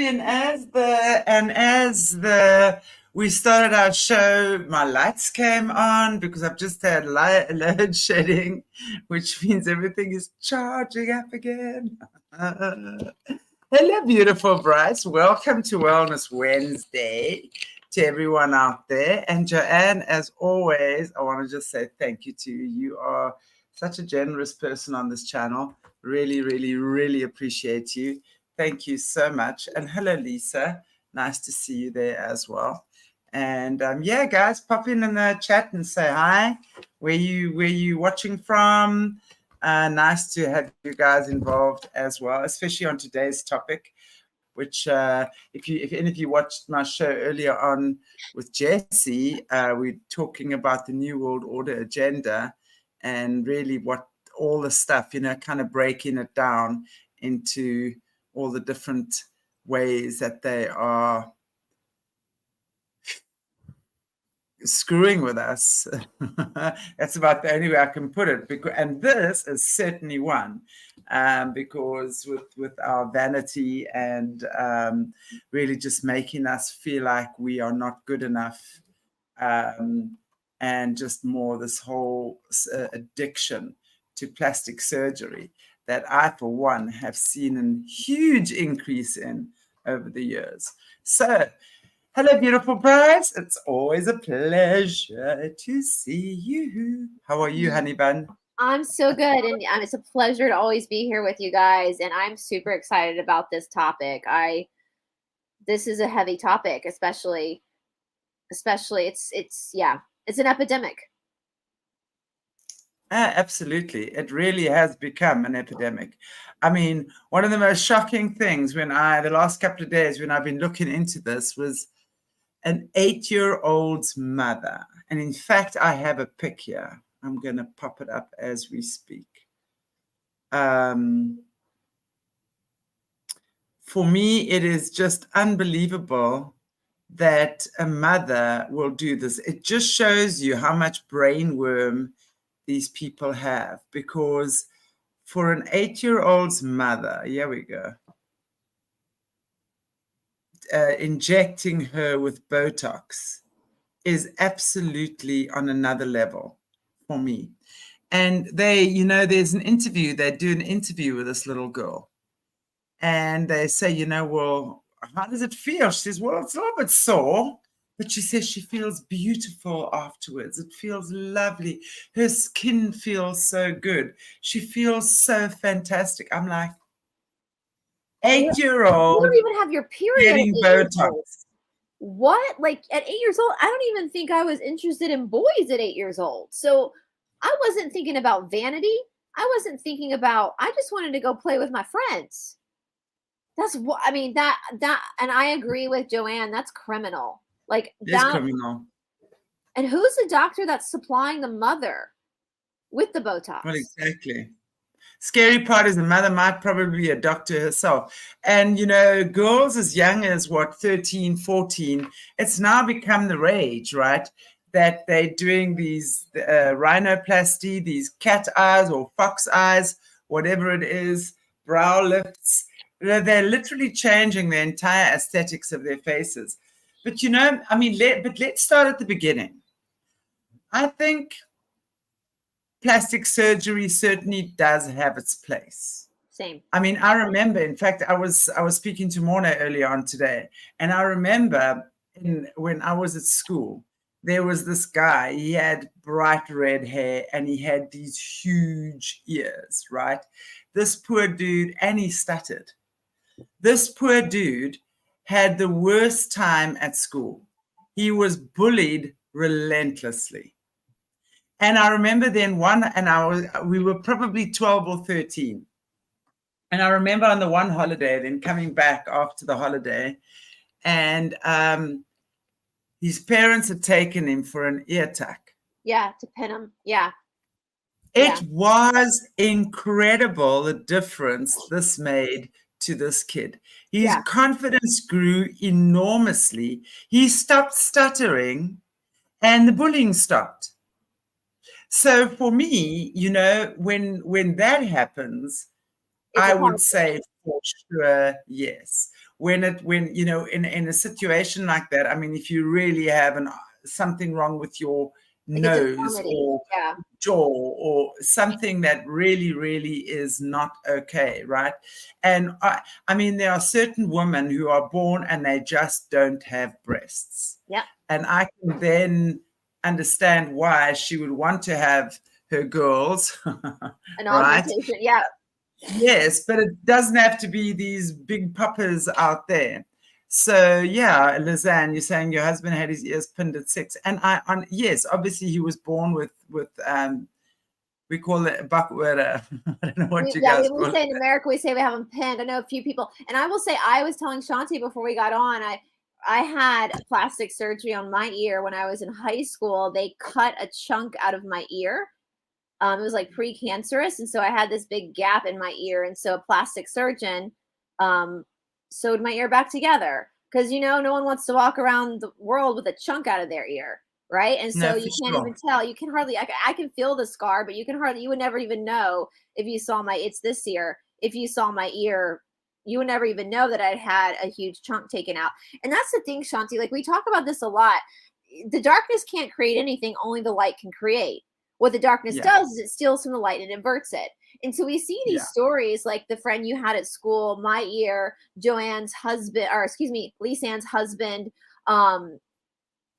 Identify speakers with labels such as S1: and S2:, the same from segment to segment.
S1: everybody. And as the we started our show, my lights came on because I've just had load shedding, which means everything is charging up again. Hello, beautiful Brice. Welcome to Wellness Wednesday to everyone out there. And Joanne, as always, I want to just say thank you to you. You are such a generous person on this channel. Really, really, really appreciate you. Thank you so much. And hello, Lisa. Nice to see you there as well. And yeah, guys, pop in the chat and say hi. Where you watching from? Nice to have you guys involved as well, especially on today's topic, which if any of you watched my show earlier on with Jesse, we're talking about the New World Order agenda and really what all the stuff, kind of breaking it down into all the different ways that they are screwing with us. That's about the only way I can put it. And this is certainly one, because with our vanity and really just making us feel like we are not good enough, and just more this whole addiction to plastic surgery that I, for one, have seen a huge increase in over the years. So, hello, beautiful Brice. It's always a pleasure to see you. How are you, honey bun?
S2: I'm so good, and it's a pleasure to always be here with you guys, and I'm super excited about this topic. This is a heavy topic, especially it's an epidemic.
S1: Absolutely. It really has become an epidemic. I mean, one of the most shocking things the last couple of days when I've been looking into this was an 8-year-old's mother. And in fact, I have a pic here. I'm going to pop it up as we speak. For me, it is just unbelievable that a mother will do this. It just shows you how much brain worm these people have, because for an 8-year-old's mother, here we go, injecting her with Botox is absolutely on another level for me. And there's an interview, they do an interview with this little girl, and they say, well, how does it feel? She says, well, it's a little bit sore. But she says she feels beautiful afterwards. It feels lovely. Her skin feels so good. She feels so fantastic. I'm like, 8-year-old.
S2: You don't even have your period.
S1: Getting Botox.
S2: What? Like at 8 years old, I don't even think I was interested in boys at 8 years old. So I wasn't thinking about vanity. I wasn't thinking about, I just wanted to go play with my friends. That's what, I mean, that, and I agree with Joanne, that's criminal. Like
S1: that, criminal.
S2: And who's the doctor that's supplying the mother with the Botox?
S1: Well, exactly. Scary part is the mother might probably be a doctor herself. And, girls as young as 13, 14, it's now become the rage, right? That they're doing these rhinoplasty, these cat eyes or fox eyes, whatever it is, brow lifts. They're literally changing the entire aesthetics of their faces. But, let's start at the beginning. I think plastic surgery certainly does have its place.
S2: Same.
S1: I mean, I remember, in fact, I was speaking to Morna earlier on today, and I remember when I was at school, there was this guy, he had bright red hair, and he had these huge ears, right? This poor dude, and he stuttered. This poor dude had the worst time at school. He was bullied relentlessly. And I remember then we were probably 12 or 13. And I remember on the one holiday, then coming back after the holiday, and his parents had taken him for an ear tuck.
S2: Yeah, to pin him. Yeah.
S1: It was incredible the difference this made to this kid. His confidence grew enormously. He stopped stuttering and the bullying stopped. So for me, when that happens, I would say for sure, yes. when you know, in a situation like that, I mean, if you really have something wrong with your nose or jaw or something that really is not okay, right? And I mean, there are certain women who are born and they just don't have breasts.
S2: Yeah.
S1: And I can then understand why she would want to have her girls,
S2: An
S1: right?
S2: augmentation, yeah.
S1: Yes, but it doesn't have to be these big poppers out there. So yeah, Lizanne, you're saying your husband had his ears pinned at 6, and yes, obviously he was born with we call it buckwera. I don't know what you guys call it.
S2: We say in America, we say we have them pinned. I know a few people, and I will say, I was telling Chantelle before we got on, I had plastic surgery on my ear when I was in high school. They cut a chunk out of my ear. It was like precancerous, and so I had this big gap in my ear, and so a plastic surgeon sewed my ear back together, because no one wants to walk around the world with a chunk out of their ear, right? And so you can't even tell. You can hardly. I can feel the scar, but you would never even know if you saw it's this ear. If you saw my ear, you would never even know that I'd had a huge chunk taken out. And that's the thing, Chantelle. Like, we talk about this a lot. The darkness can't create anything; only the light can create. What the darkness does is it steals from the light and inverts it. And so we see these stories, like the friend you had at school, my ear, Lisanne's husband.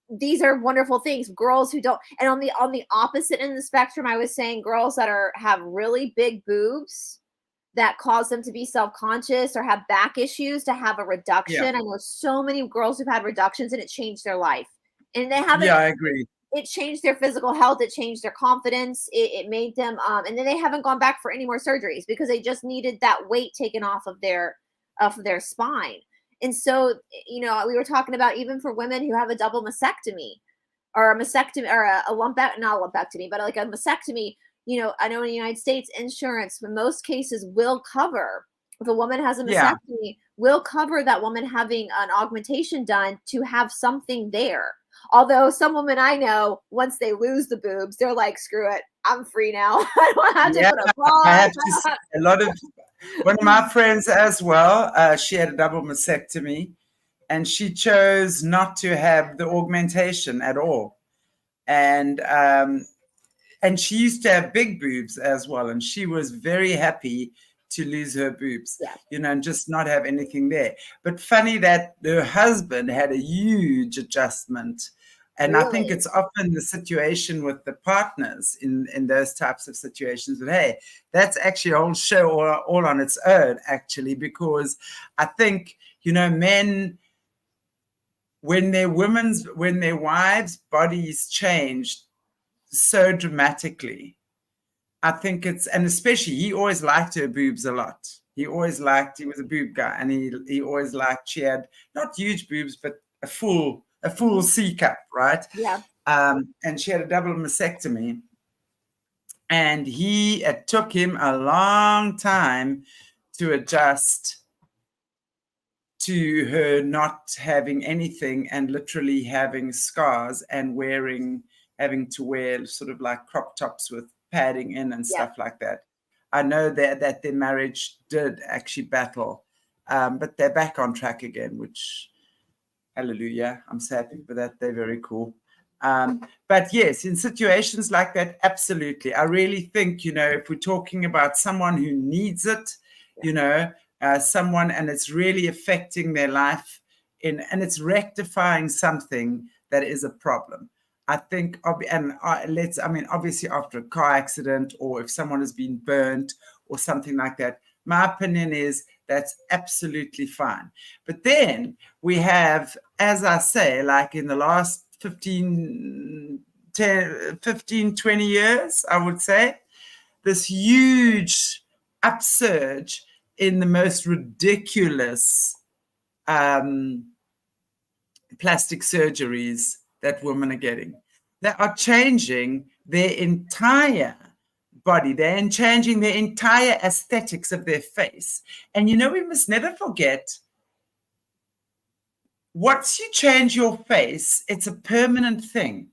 S2: These are wonderful things. Girls who don't, and on the opposite end of the spectrum, I was saying girls that have really big boobs that cause them to be self-conscious or have back issues to have a reduction. I know so many girls who've had reductions and it changed their life. And they haven't.
S1: Yeah, I agree.
S2: It changed their physical health. It changed their confidence. It made them, and then they haven't gone back for any more surgeries because they just needed that weight taken off of their spine. And so, we were talking about even for women who have a double mastectomy or a mastectomy or not a lumpectomy, but like a mastectomy. I know in the United States, insurance in most cases will cover, if a woman has a mastectomy, will cover that woman having an augmentation done to have something there. Although some women I know, once they lose the boobs, they're like, screw it, I'm free now. I don't have to put a bra.
S1: I have to say, a lot of one of my friends as well, she had a double mastectomy and she chose not to have the augmentation at all. And she used to have big boobs as well. And she was very happy to lose her boobs, and just not have anything there. But funny that her husband had a huge adjustment. And really? I think it's often the situation with the partners in those types of situations. But hey, that's actually a whole show all on its own, actually, because I think, men, when their wives' bodies change so dramatically, I think and especially he always liked her boobs a lot. He was a boob guy, and he always liked, she had not huge boobs, but a full C cup, right?
S2: Yeah.
S1: And she had a double mastectomy, and it took him a long time to adjust to her not having anything and literally having scars and having to wear sort of like crop tops with padding in and stuff like that. I know that their marriage did actually battle, but they're back on track again, which, hallelujah, I'm so happy for that. They're very cool. But yes, in situations like that, absolutely. I really think, if we're talking about someone who needs it, someone, and it's really affecting their life and it's rectifying something that is a problem. I think, obviously after a car accident or if someone has been burnt or something like that, my opinion is that's absolutely fine. But then we have, as I say, like in the last 15, 20 years, I would say, this huge upsurge in the most ridiculous plastic surgeries that women are getting. They are changing their entire body. They're changing their entire aesthetics of their face. And we must never forget, once you change your face, it's a permanent thing.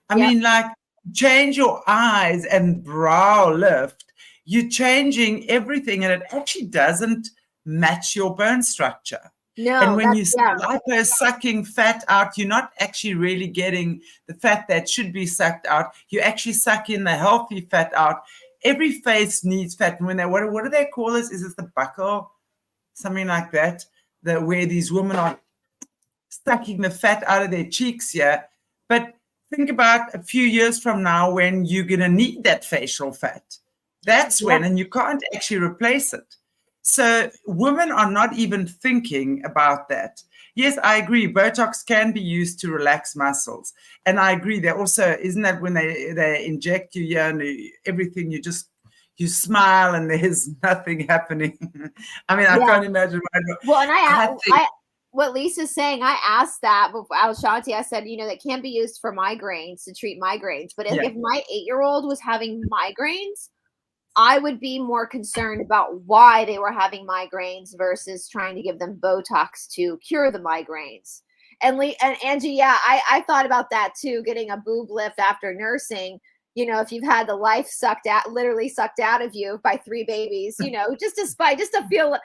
S1: I mean, like, change your eyes and brow lift, you're changing everything, and it actually doesn't match your bone structure. And
S2: No,
S1: when
S2: that's,
S1: you say
S2: yeah.
S1: lipo sucking fat out, you're not actually really getting the fat that should be sucked out. You actually suck in the healthy fat out. Every face needs fat. And when they, what do they call this? Is it the buckle? Something like that, where these women are sucking the fat out of their cheeks here. But think about a few years from now when you're going to need that facial fat. That's
S2: Yeah.
S1: when, and you can't actually replace it. So women are not even thinking about that. Yes, I agree. Botox can be used to relax muscles. And I agree. They also, isn't that when they inject you here and everything, you smile and there's nothing happening. I mean, I
S2: Yeah.
S1: can't imagine.
S2: Well, and
S1: I think,
S2: what Lisa's saying, I asked that before I was Shanti. I said, that can be used for migraines, to treat migraines. But if,
S1: yeah.
S2: if my 8-year-old was having migraines, I would be more concerned about why they were having migraines versus trying to give them Botox to cure the migraines. And Angie, yeah, I thought about that too, getting a boob lift after nursing. If you've had the life literally sucked out of you by 3 babies, just to feel,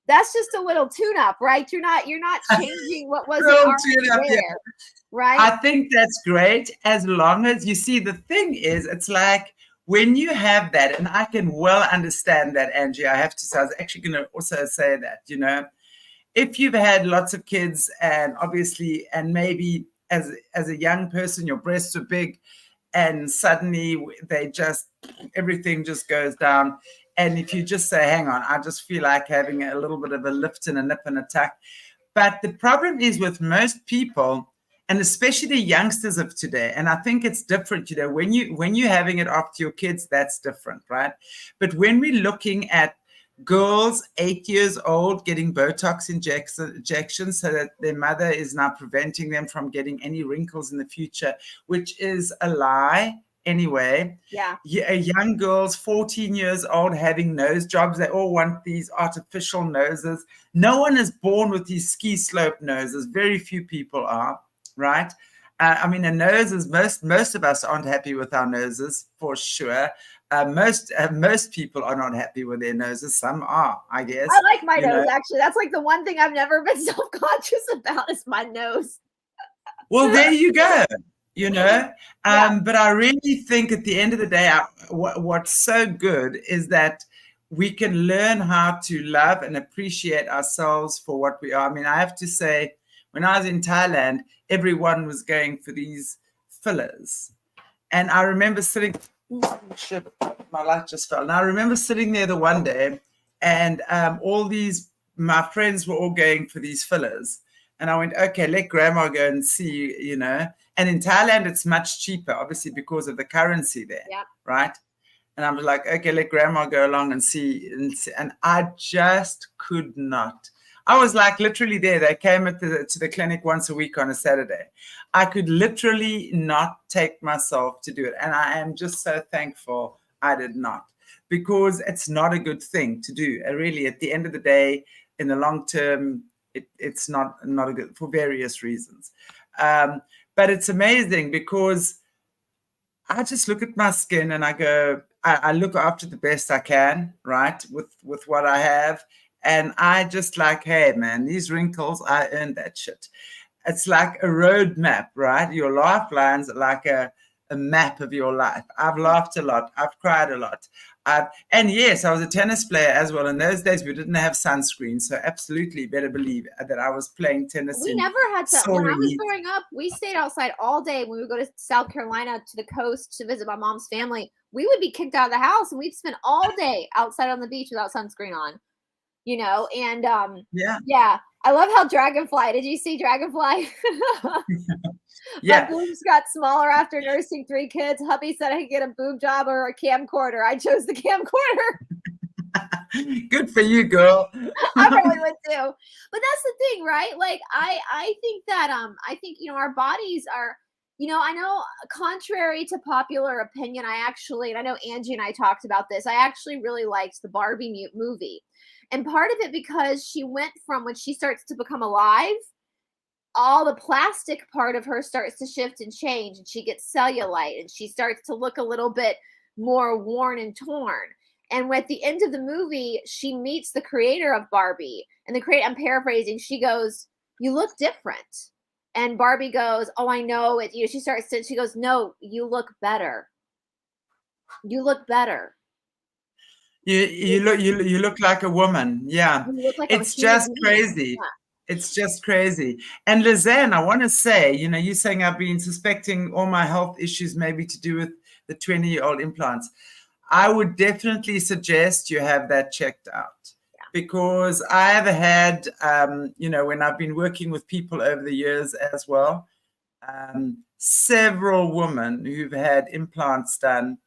S2: that's just a little tune-up, right? You're not changing what wasn't already there, right?
S1: I think that's great as long as you see, the thing is, it's like when you have that, and I can well understand that, Angie, I have to say, I was actually going to also say that, if you've had lots of kids and obviously, and maybe as a young person, your breasts are big and suddenly everything just goes down. And if you just say, hang on, I just feel like having a little bit of a lift and a nip and a tuck. But the problem is with most people, and especially the youngsters of today, and I think it's different, when you're having it after your kids, that's different, right? But when we're looking at girls 8 years old getting Botox injections so that their mother is now preventing them from getting any wrinkles in the future, which is a lie anyway.
S2: Yeah.
S1: Young girls 14 years old having nose jobs, they all want these artificial noses. No one is born with these ski slope noses. Very few people are, right? I mean, a nose is most of us aren't happy with our noses, for sure. Most people are not happy with their noses. Some are, I guess.
S2: I like my nose, actually. That's like the one thing I've never been self-conscious about is my nose.
S1: Well, there you go.
S2: Yeah.
S1: But I really think at the end of the day, what's so good is that we can learn how to love and appreciate ourselves for what we are. I mean, I have to say, when I was in Thailand, everyone was going for these fillers. And I remember sitting, shit, my light just fell. And I remember sitting there the one day and my friends were all going for these fillers. And I went, okay, let grandma go and see, And in Thailand, it's much cheaper, obviously, because of the currency there, right? And I was like, okay, let grandma go along and see. And I just could not. I was like literally there. They came to the clinic once a week on a Saturday. I could literally not take myself to do it. And I am just so thankful I did not, because it's not a good thing to do. Really, at the end of the day, in the long term, it's not a good, for various reasons. But it's amazing because I just look at my skin and I go, I look after the best I can, right, with what I have. And I just like, hey, man, these wrinkles, I earned that shit. It's like a road map, right? Your lifelines are like a map of your life. I've laughed a lot. I've cried a lot. And yes, I was a tennis player as well. In those days, we didn't have sunscreen. So absolutely better believe that I was playing tennis.
S2: We never had to. When I was growing up, we stayed outside all day. When we would go to South Carolina to the coast to visit my mom's family, we would be kicked out of the house and we'd spend all day outside on the beach without sunscreen on, and yeah. I love how Dragonfly, did you see Dragonfly?
S1: Yeah.
S2: My boobs got smaller after nursing 3 kids. Hubby said I could get a boob job or a camcorder. I chose the camcorder.
S1: Good for you, girl.
S2: I probably would too. But that's the thing, right? Like I think that our bodies are, I know contrary to popular opinion, and I know Angie and I talked about this, I actually really liked the Barbie movie. And part of it because she went from, when she starts to become alive, all the plastic part of her starts to shift and change, and she gets cellulite and she starts to look a little bit more worn and torn. And at the end of the movie, she meets the creator of Barbie, And the creator, I'm paraphrasing, she goes, "You look different." And Barbie goes, "Oh, I know it." She goes, "No, you look better. You look better.
S1: You look like a woman. Yeah.
S2: You look like a
S1: It's
S2: human
S1: just
S2: being."
S1: crazy. It's just crazy. And Lizanne, I want to say, you're saying I've been suspecting all my health issues maybe to do with the 20-year-old implants. I would definitely suggest you have that checked out, because I have had, when I've been working with people over the years as well, several women who've had implants done,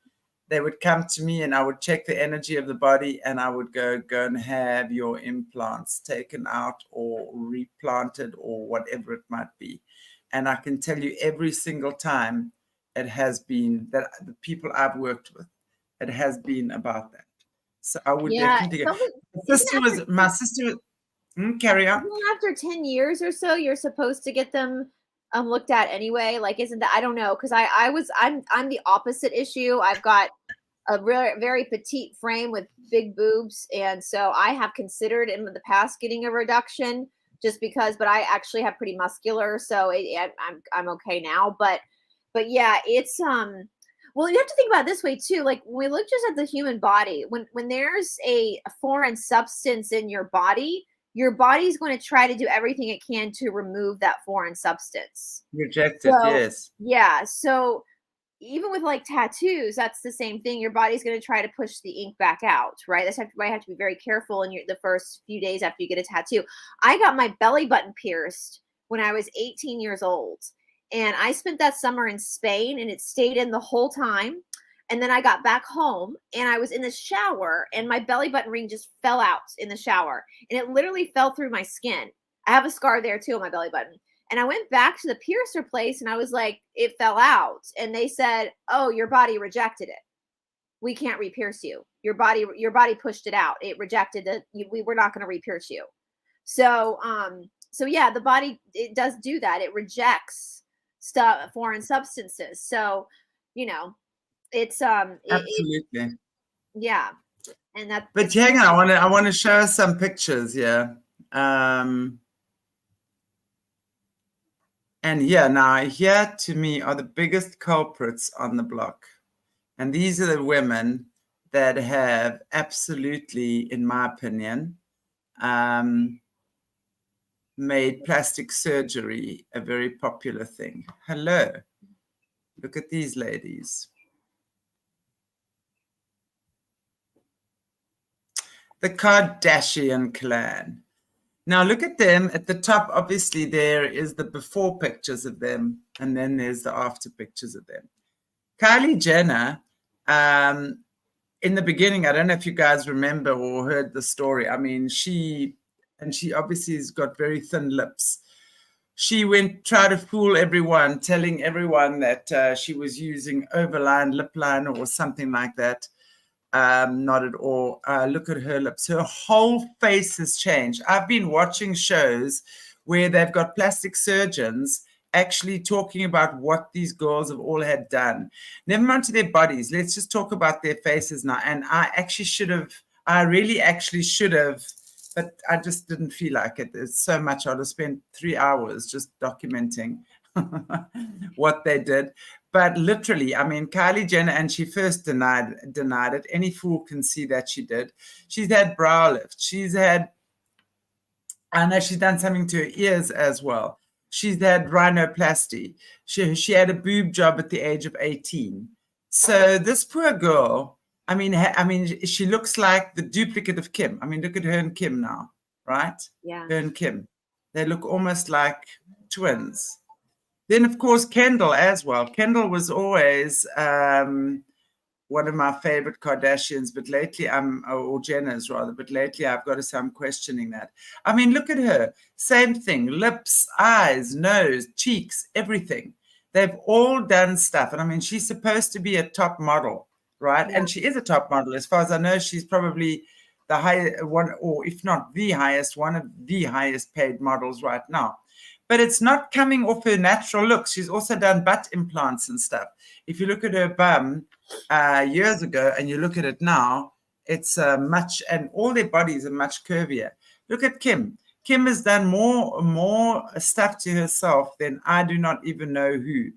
S1: they would come to me and I would check the energy of the body and I would go and have your implants taken out or replanted or whatever it might be. And I can tell you every single time it has been that the people I've worked with, it has been about that. So I would definitely go. My sister carry on.
S2: After 10 years or so, you're supposed to get them looked at anyway. Like, isn't that, I don't know, because I'm the opposite issue. I've got a very petite frame with big boobs, and so I have considered in the past getting a reduction just because, but I actually have pretty muscular, so I'm okay now. But yeah, it's well, you have to think about it this way too. Like, when we look just at the human body, when there's a foreign substance in your body's going to try to do everything it can to remove that foreign substance.
S1: Reject it, yes.
S2: Yeah. So even with like tattoos, that's the same thing. Your body's going to try to push the ink back out, right? That's why you have to be very careful in the first few days after you get a tattoo. I got my belly button pierced when I was 18 years old. And I spent that summer in Spain, and it stayed in the whole time. And then I got back home and I was in the shower and my belly button ring just fell out in the shower, and it literally fell through my skin. I have a scar there too on my belly button. And I went back to the piercer place and I was like, it fell out. And they said, "Oh, your body rejected it. We can't re-pierce you. Your body pushed it out. It rejected it. We were not going to re-pierce you." So, yeah, the body, it does do that. It rejects foreign substances. So, it's
S1: absolutely.
S2: Yeah. And that,
S1: but hang on, I want to show us some pictures here. And now here to me are the biggest culprits on the block. And these are the women that have absolutely, in my opinion, made plastic surgery a very popular thing. Hello. Look at these ladies. The Kardashian clan. Now look at them at the top. Obviously, there is the before pictures of them, and then there's the after pictures of them. Kylie Jenner, in the beginning, I don't know if you guys remember or heard the story. I mean, she obviously has got very thin lips. She tried to fool everyone, telling everyone that she was using overlined lip liner or something like that. Not at all. Look at her lips. Her whole face has changed. I've been watching shows where they've got plastic surgeons actually talking about what these girls have all had done. Never mind to their bodies. Let's just talk about their faces now. And I really actually should have, but I just didn't feel like it. There's so much. I'd have spent 3 hours just documenting what they did. But literally, I mean, Kylie Jenner, and she first denied it. Any fool can see that she did. She's had brow lift. I know she's done something to her ears as well. She's had rhinoplasty. She had a boob job at the age of 18. So this poor girl, I mean, she looks like the duplicate of Kim. I mean, look at her and Kim now, right?
S2: Yeah.
S1: Her and Kim. They look almost like twins. Then, of course, Kendall as well. Kendall was always one of my favorite Kardashians, but lately or Jenners rather, but lately I've got to say I'm questioning that. I mean, look at her. Same thing. Lips, eyes, nose, cheeks, everything. They've all done stuff. And I mean, she's supposed to be a top model, right? Yeah. And she is a top model. As far as I know, she's probably the highest one, or if not the highest, one of the highest paid models right now. But it's not coming off her natural looks. She's also done butt implants and stuff. If you look at her bum years ago and you look at it now, it's and all their bodies are much curvier. Look at Kim. Kim has done more stuff to herself than I do not even know who.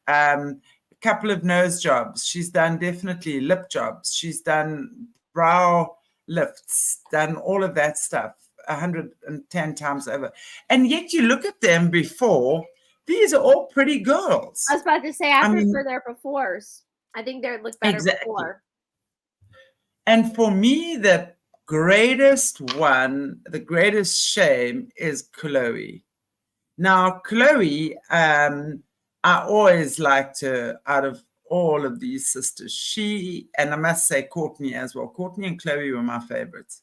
S1: A couple of nose jobs. She's done definitely lip jobs. She's done brow lifts, done all of that stuff 110 times over. And yet you look at them before, these are all pretty girls.
S2: I was about to say, I prefer their befores. I think they look better before.
S1: And for me, the greatest shame is Chloe. Now, Chloe, I always liked her out of all of these sisters. She, and I must say Courtney as well. Courtney and Chloe were my favorites.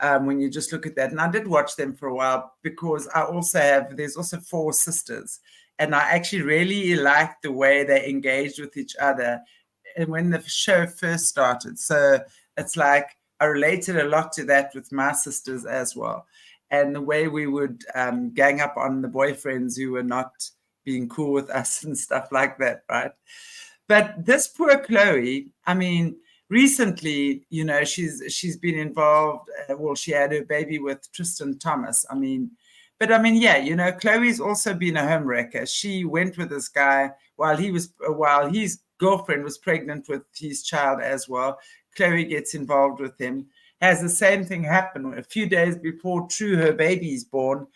S1: When you just look at that. And I did watch them for a while because there's also 4 sisters. And I actually really liked the way they engaged with each other and when the show first started. So it's like I related a lot to that with my sisters as well. And the way we would gang up on the boyfriends who were not being cool with us and stuff like that, right? But this poor Chloe, I mean, recently, you know, she's been involved. She had her baby with Tristan Thomas. Yeah, you know, Chloe's also been a homewrecker. She went with this guy while his girlfriend was pregnant with his child as well. Chloe gets involved with him. Has the same thing happen a few days before her baby is born.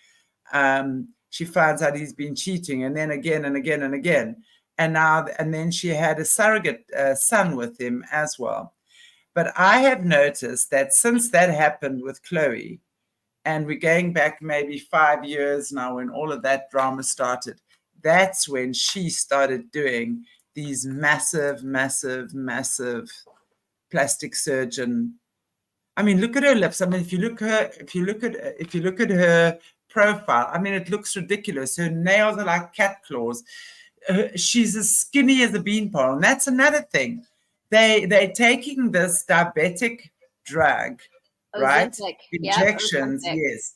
S1: She finds out he's been cheating, and then again and again and again. And then she had a surrogate son with him as well. But I have noticed that since that happened with Chloe, and we're going back maybe 5 years now when all of that drama started, that's when she started doing these massive plastic surgeon. I mean, look at her lips. I mean, if you look at her profile, I mean, it looks ridiculous. Her nails are like cat claws. She's as skinny as a beanpole, and that's another thing. They're taking this diabetic drug, right? Injections, yes.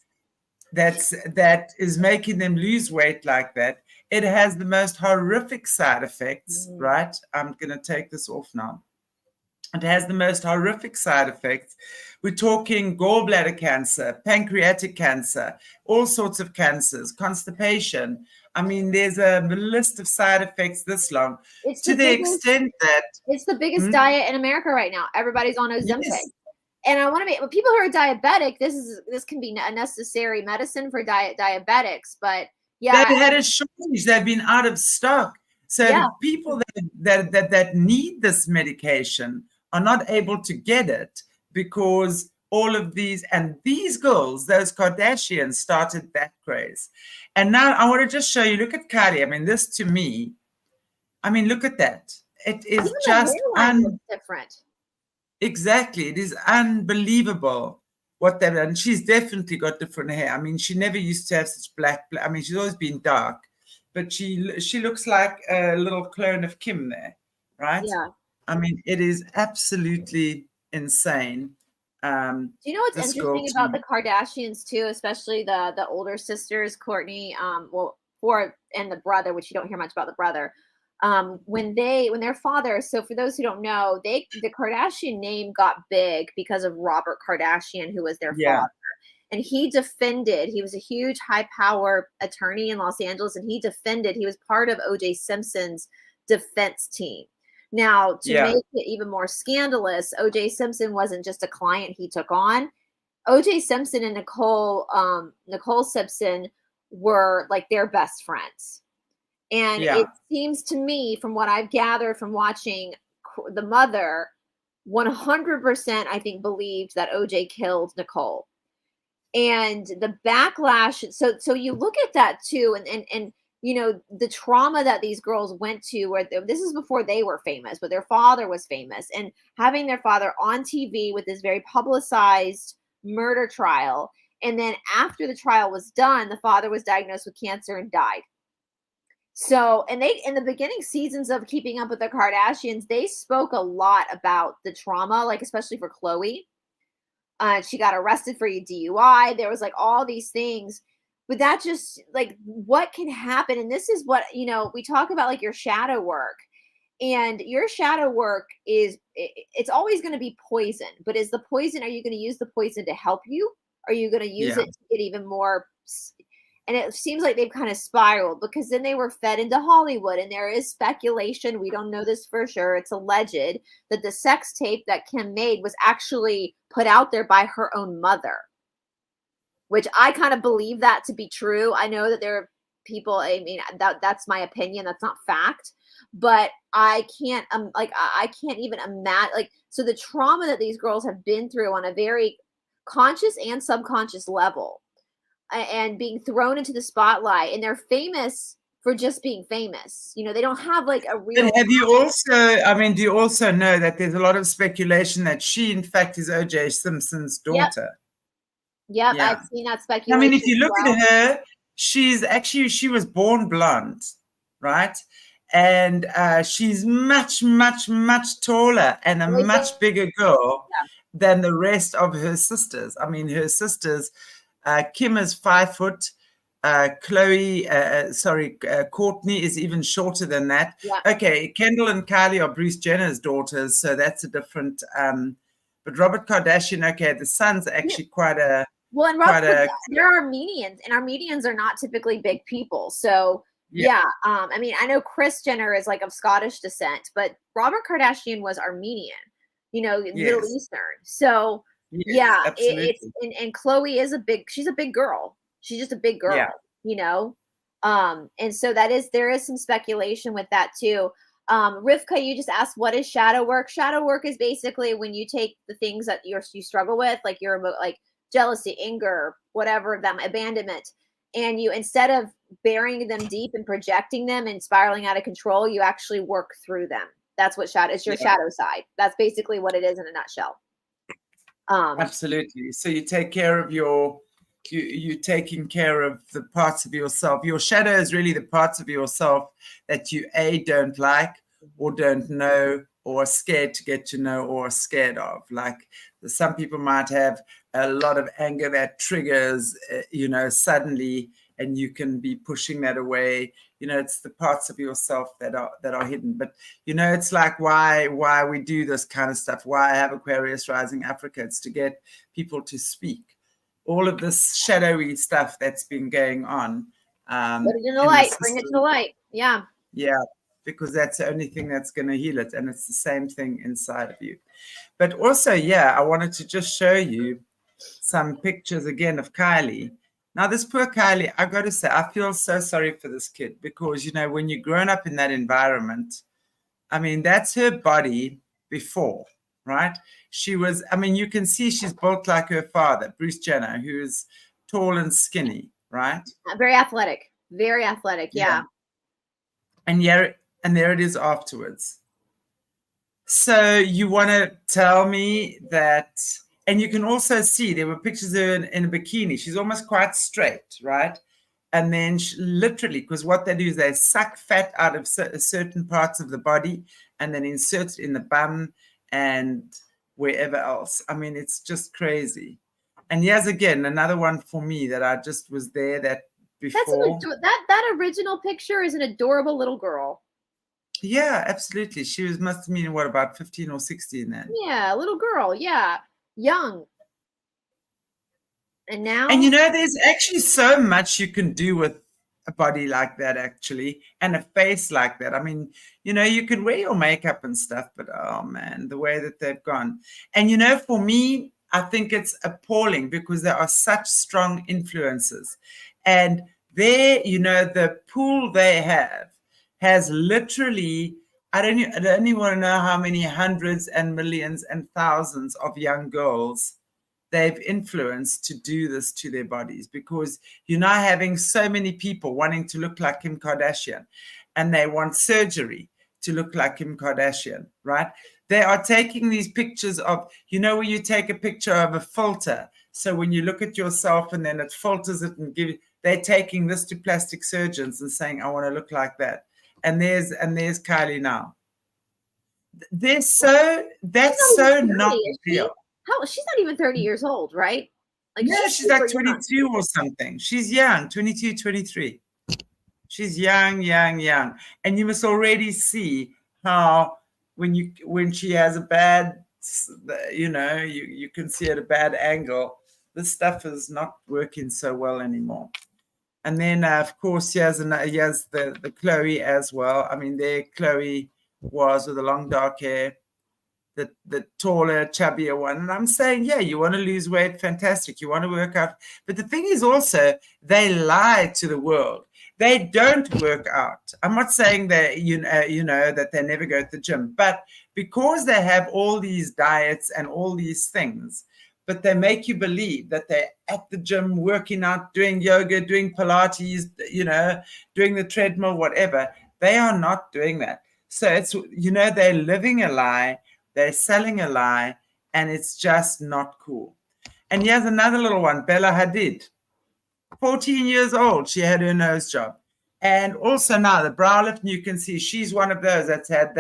S1: That is making them lose weight like that. It has the most horrific side effects, right? I'm going to take this off now. It has the most horrific side effects. We're talking gallbladder cancer, pancreatic cancer, all sorts of cancers, constipation. I mean, there's a list of side effects this long. It's the
S2: biggest diet in America right now. Everybody's on Ozempic. Yes. And I want to make people who are diabetic, this can be a necessary medicine for diabetics. But yeah,
S1: they've had a shortage. They've been out of stock. So the people that need this medication are not able to get it because all of these girls, those Kardashians, started that craze. And now I want to just show you, look at Kylie. I mean, this to me, I mean, look at that. It is just
S2: different.
S1: Exactly. It is unbelievable what they've done. She's definitely got different hair. I mean, she never used to have such black. I mean, she's always been dark, but she looks like a little clone of Kim there, right?
S2: Yeah.
S1: I mean, it is absolutely insane.
S2: Do you know what's interesting about the Kardashians too, especially the older sisters, Kourtney, and the brother, which you don't hear much about the brother. When their father, so for those who don't know, the Kardashian name got big because of Robert Kardashian, who was their father. And he was a huge high power attorney in Los Angeles, and he was part of O.J. Simpson's defense team. Now, to make it even more scandalous, O.J. Simpson wasn't just a client he took on. O.J. Simpson and Nicole Simpson were like their best friends. And it seems to me, from what I've gathered from watching the mother, 100%, I think, believed that OJ killed Nicole. And the backlash. So you look at that too, and you know, the trauma that these girls went to, where this is before they were famous, but their father was famous, and having their father on TV with this very publicized murder trial. And then after the trial was done, the father was diagnosed with cancer and died. So, and they, in the beginning seasons of Keeping Up with the Kardashians, they spoke a lot about the trauma, like especially for Khloe. She got arrested for a DUI. There was like all these things, but that just like what can happen. And this is what, you know, we talk about like your shadow work, and your shadow work it's always going to be poison, but are you going to use the poison to help you? Are you going to use
S1: Yeah.
S2: it to get even more? And it seems like they've kind of spiraled because then they were fed into Hollywood, and there is speculation. We don't know this for sure. It's alleged that the sex tape that Kim made was actually put out there by her own mother, which I kind of believe that to be true. I know that there are people, I mean, that's my opinion. That's not fact, but I can't, I can't even imagine, like, so the trauma that these girls have been through on a very conscious and subconscious level, and being thrown into the spotlight, and they're famous for just being famous. You know, they don't have like a real.
S1: But have you also, I mean, do you also know that there's a lot of speculation that she, in fact, is O.J. Simpson's daughter?
S2: Yep,
S1: Yeah.
S2: I've seen that
S1: I
S2: speculation.
S1: mean, if you look
S2: well.
S1: at her, she was born blonde, right? And she's much, much, much taller and a much bigger girl than the rest of her sisters. I mean, her sisters, Kim is 5 foot. Courtney is even shorter than that.
S2: Yeah.
S1: Okay, Kendall and Kylie are Bruce Jenner's daughters, so that's a different. But Robert Kardashian, okay, the son's actually quite a.
S2: Well, and they're Armenians, and Armenians are not typically big people. So yeah. I mean, I know Kris Jenner is like of Scottish descent, but Robert Kardashian was Armenian, you know, Middle Eastern. So it's and Khloe is she's a big girl. She's just a big girl, you know. And so there is some speculation with that too. Rivka, you just asked, what is shadow work? Shadow work is basically when you take the things that you struggle with, like like jealousy, anger, whatever, them abandonment, and you, instead of burying them deep and projecting them and spiraling out of control, you actually work through them. That's what it's your shadow side. That's basically what it is in a nutshell.
S1: Absolutely. So you take care of you're taking care of the parts of yourself. Your shadow is really the parts of yourself that you don't like or don't know or are scared to get to know or are scared of. Like some people might have a lot of anger that triggers, suddenly, and you can be pushing that away. You know, it's the parts of yourself that are hidden. But, it's like why we do this kind of stuff, why I have Aquarius Rising Africa. It's to get people to speak. All of this shadowy stuff that's been going on.
S2: Put it in the light, bring it to the light. Yeah.
S1: Yeah, because that's the only thing that's going to heal it. And it's the same thing inside of you. But also, I wanted to just show you some pictures again of Kylie. Now, this poor Kylie, I got to say, I feel so sorry for this kid because, when you're grown up in that environment, I mean, that's her body before, right? She was, I mean, you can see she's built like her father, Bruce Jenner, who's tall and skinny, right?
S2: Very athletic. Very athletic, yeah.
S1: And there it is afterwards. So you want to tell me that, and you can also see there were pictures of her in a bikini. She's almost quite straight, right? And then literally, because what they do is they suck fat out of certain parts of the body and then insert it in the bum and wherever else. I mean, it's just crazy. And here's again another one for me that I just was there that before.
S2: That original picture is an adorable little girl.
S1: Yeah, absolutely. She must have been, what, about 15 or 16 then?
S2: Yeah, little girl. Yeah, young. And now?
S1: And there's actually so much you can do with a body like that, actually, and a face like that. I mean, you can wear your makeup and stuff, but oh man, the way that they've gone. And for me, I think it's appalling because there are such strong influences. And there, the pool they have has literally, I don't even want to know how many hundreds and millions and thousands of young girls they've influenced to do this to their bodies, because you're now having so many people wanting to look like Kim Kardashian and they want surgery to look like Kim Kardashian, right? They are taking these pictures of, where you take a picture of a filter. So when you look at yourself and then it filters it and they're taking this to plastic surgeons and saying, I want to look like that. And there's Kylie now. That's so not real.
S2: She's not even 30 years old, right?
S1: Like, yeah, she's like 22 young. Or something. She's young, 22, 23. She's young. And you must already see how when she has a bad, you can see at a bad angle this stuff is not working so well anymore. And then, of course, here's the Chloe as well. I mean, there Chloe was with the long dark hair, the taller, chubbier one. And I'm saying, yeah, you want to lose weight, fantastic. You want to work out. But the thing is also, they lie to the world. They don't work out. I'm not saying that, that they never go to the gym, but because they have all these diets and all these things, but they make you believe that they're at the gym, working out, doing yoga, doing Pilates, doing the treadmill, whatever. They are not doing that. So it's, they're living a lie, they're selling a lie, and it's just not cool. And here's another little one, Bella Hadid, 14 years old. She had her nose job. And also now the brow lift, and you can see she's one of those that's had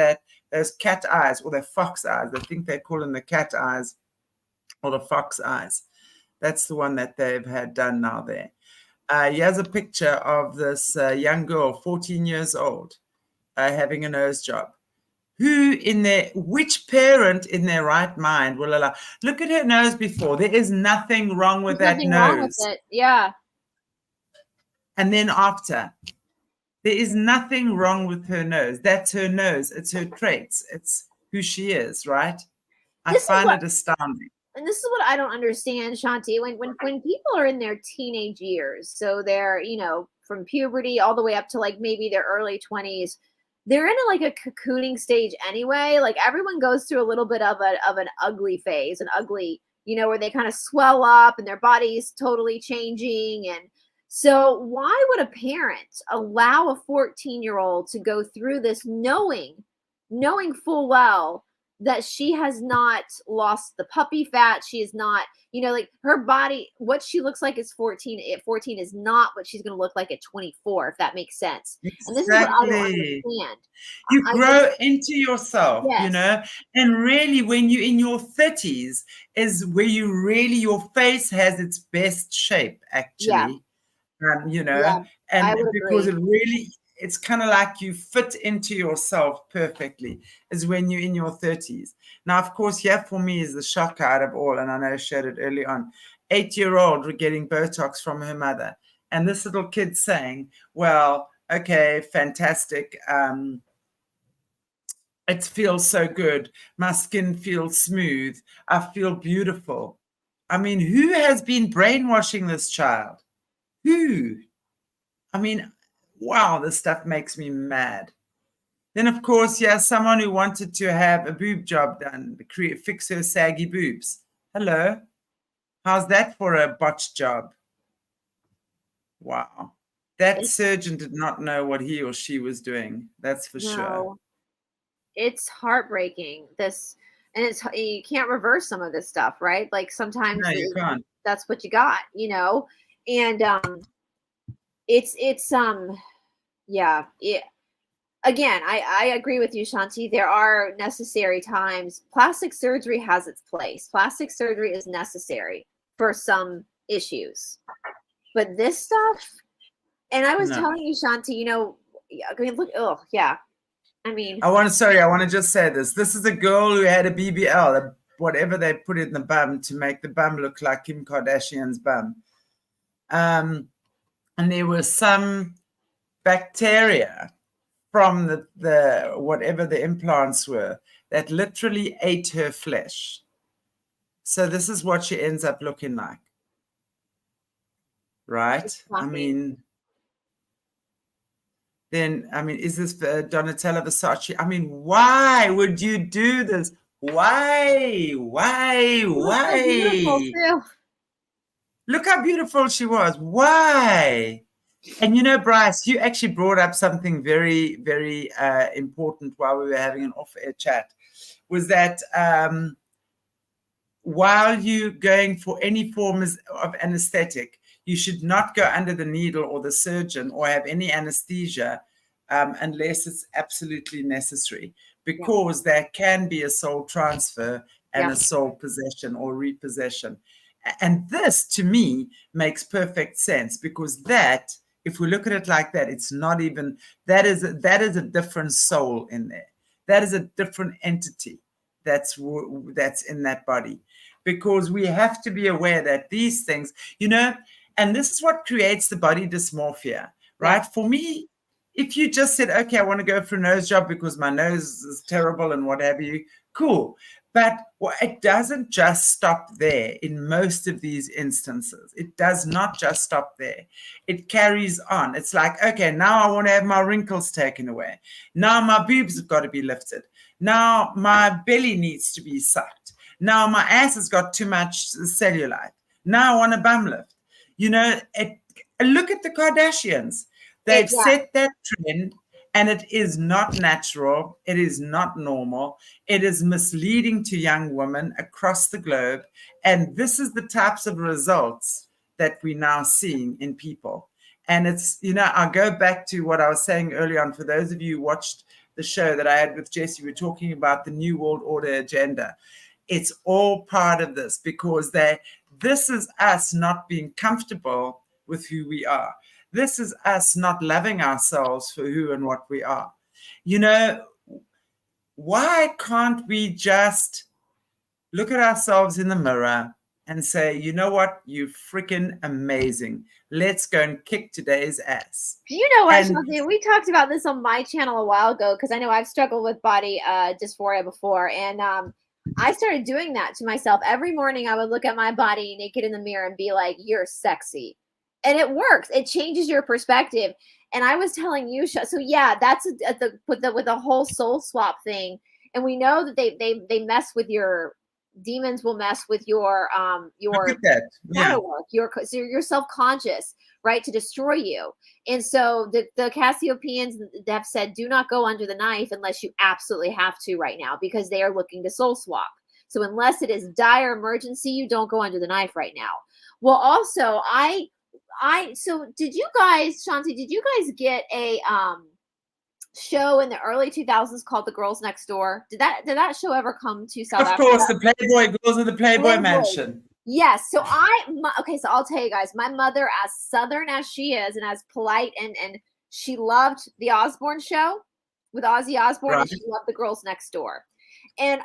S1: those cat eyes, or the fox eyes. I think they call them the cat eyes or the fox eyes. That's the one that they've had done now there. Here's a picture of this young girl, 14 years old, having a nose job. Which parent in their right mind will allow? Look at her nose before. There is nothing wrong with that nose. Nothing wrong with
S2: it. Yeah.
S1: And then after, there is nothing wrong with her nose. That's her nose. It's her traits. It's who she is, right? I find it astounding.
S2: And this is what I don't understand, Shanti. When people are in their teenage years, so they're, from puberty all the way up to like maybe their early 20s, they're in like a cocooning stage anyway. Like everyone goes through a little bit of an ugly phase, where they kind of swell up and their body's totally changing. And so why would a parent allow a 14-year-old to go through this knowing full well that she has not lost the puppy fat? She is not, like her body, what she looks like is 14 at 14 is not what she's going to look like at 24, if that makes sense.
S1: Exactly.
S2: And this is what I don't understand.
S1: You grow into yourself, yes. And really when you're in your 30s is where your face has its best shape, actually.
S2: Yeah.
S1: And because it's kind of like you fit into yourself perfectly is when you're in your 30s. Now, of course, here for me is the shock out of all, and I know I shared it early on. 8-year-old getting Botox from her mother. And this little kid saying, well, okay, fantastic. It feels so good. My skin feels smooth. I feel beautiful. I mean, who has been brainwashing this child? Who? I mean, wow, this stuff makes me mad. Then, of course, someone who wanted to have a boob job done, fix her saggy boobs. Hello. How's that for a botched job? Wow. That surgeon did not know what he or she was doing. That's for sure.
S2: It's heartbreaking. And you can't reverse some of this stuff, right? Like sometimes
S1: you can't.
S2: That's what you got, and again, I agree with you, Shanti. There are necessary times. Plastic surgery has its place. Plastic surgery is necessary for some issues. But this stuff, and I was telling you, Shanti, look, I
S1: want to just say this. This is a girl who had a BBL, whatever they put in the bum to make the bum look like Kim Kardashian's bum. And there was some bacteria from the whatever the implants were that literally ate her flesh. So this is what she ends up looking like. Right? Is this Donatella Versace? I mean, why would you do this? Why? Look how beautiful she was. Why? And Brice, you actually brought up something very, very important while we were having an off-air chat, was that while you're going for any form of anesthetic, you should not go under the needle or the surgeon or have any anesthesia unless it's absolutely necessary, because there can be a soul transfer and a soul possession or repossession. And this, to me, makes perfect sense, because that, if we look at it like that, it's not even, that is a different soul in there. That is a different entity that's in that body. because we have to be aware that these things, and this is what creates the body dysmorphia, right? For me, if you just said, okay, I want to go for a nose job because my nose is terrible and what have you, cool. But it doesn't just stop there in most of these instances. It does not just stop there. It carries on. It's like, okay, now I want to have my wrinkles taken away. Now my boobs have got to be lifted. Now my belly needs to be sucked. Now my ass has got too much cellulite. Now I want a bum lift. Look at the Kardashians. They've set that trend, and it is not natural. It is not normal. It is misleading to young women across the globe. And this is the types of results that we're now seeing in people. And it's, I'll go back to what I was saying earlier on. For those of you who watched the show that I had with Jesse, we're talking about the New World Order agenda. It's all part of this, because this is us not being comfortable with who we are. This is us not loving ourselves for who and what we are. Why can't we just look at ourselves in the mirror and say, you know what, you're freaking amazing. Let's go and kick today's ass.
S2: You know what, Chantelle, we talked about this on my channel a while ago, because I know I've struggled with body dysphoria before. And I started doing that to myself. Every morning I would look at my body naked in the mirror and be like, you're sexy. And it works. It changes your perspective. And I was telling you, so yeah, that's with the whole soul swap thing. And we know that they mess with your demons, will mess with your shadow work. So you're self-conscious, right, to destroy you. And so the Cassiopeians have said, do not go under the knife unless you absolutely have to right now, because they are looking to soul swap. So unless it is dire emergency, you don't go under the knife right now. Well, also so did you guys, Chantelle, did you guys get a show in the early 2000s called The Girls Next Door? Did that show ever come to South Africa?
S1: Of course, the Playboy Girls of the Playboy Mansion.
S2: Yes. So so I'll tell you guys, my mother, as Southern as she is and as polite, and she loved the Osbourne show with Ozzy Osbourne, right. And she loved The Girls Next Door. And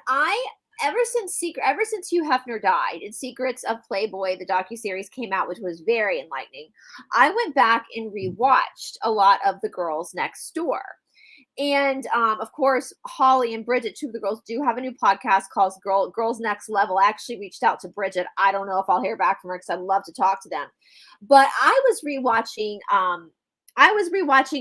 S2: ever since Hugh Hefner died and Secrets of Playboy, the docuseries, came out, which was very enlightening, I went back and rewatched a lot of The Girls Next Door. And of course, Holly and Bridget, two of the girls, do have a new podcast called Girls Next Level. I actually reached out to Bridget. I don't know if I'll hear back from her, because I'd love to talk to them. But I was rewatching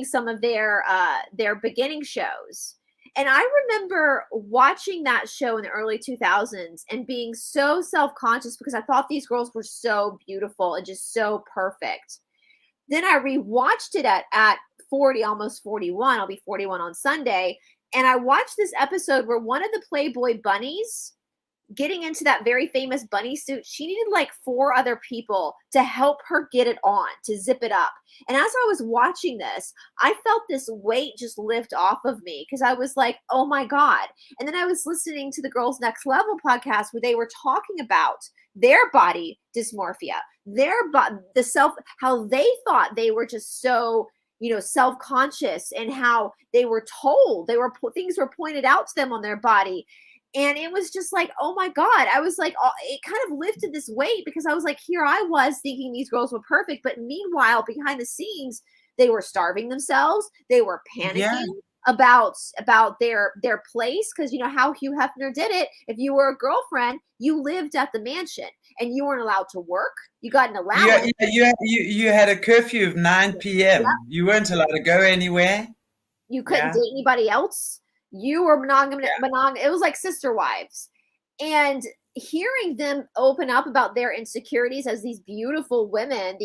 S2: some of their beginning shows. And I remember watching that show in the early 2000s and being so self-conscious, because I thought these girls were so beautiful and just so perfect. Then I rewatched it at 40, almost 41. I'll be 41 on Sunday. And I watched this episode where one of the Playboy bunnies, getting into that very famous bunny suit, she needed like 4 other people to help her get it on, to zip it up. And as I was watching this, I felt this weight just lift off of me, because I was like, oh my God. And then I was listening to the Girls Next Level podcast, where they were talking about their body dysmorphia, how they thought they were just so, self-conscious, and how they were told, things were pointed out to them on their body. And it was just like, oh my God. I was like, it kind of lifted this weight, because I was like, here I was thinking these girls were perfect. But meanwhile, behind the scenes, they were starving themselves. They were panicking about their place. Because how Hugh Hefner did it. If you were a girlfriend, you lived at the mansion and you weren't allowed to work. You got an allowance.
S1: You had a curfew of 9 p.m. Yep. You weren't allowed to go anywhere.
S2: You couldn't date anybody else. You were monogamous. It was like sister wives. And hearing them open up about their insecurities as these beautiful women,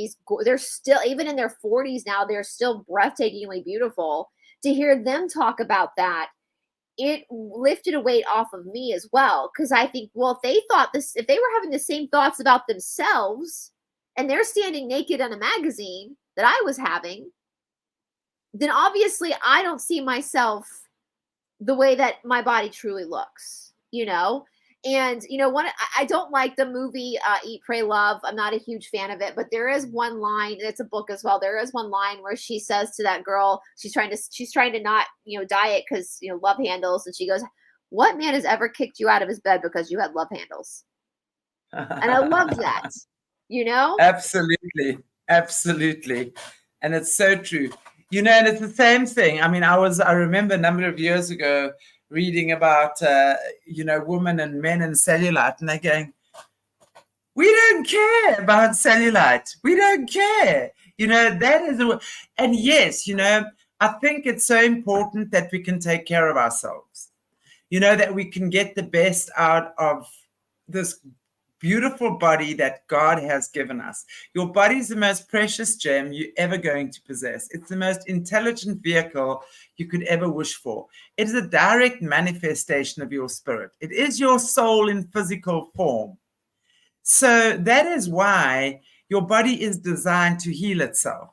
S2: they're still, even in their 40s now, they're still breathtakingly beautiful. To hear them talk about that, it lifted a weight off of me as well. Because I think, well, if they were having the same thoughts about themselves, and they're standing naked in a magazine that I was having, then obviously I don't see myself the way that my body truly looks, And, I don't like the movie Eat, Pray, Love. I'm not a huge fan of it, but there is one line, and it's a book as well. There is one line where she says to that girl, she's trying to not, diet because, love handles. And she goes, what man has ever kicked you out of his bed because you had love handles? And I love that, you know?
S1: Absolutely. Absolutely. And it's so true. And it's the same thing. I mean, I remember a number of years ago reading about, women and men and cellulite, and they're going, we don't care about cellulite. We don't care. That is, and yes, I think it's so important that we can take care of ourselves, that we can get the best out of this beautiful body that God has given us. Your body is the most precious gem you're ever going to possess. It's the most intelligent vehicle you could ever wish for. It is a direct manifestation of your spirit. It is your soul in physical form. So that is why your body is designed to heal itself.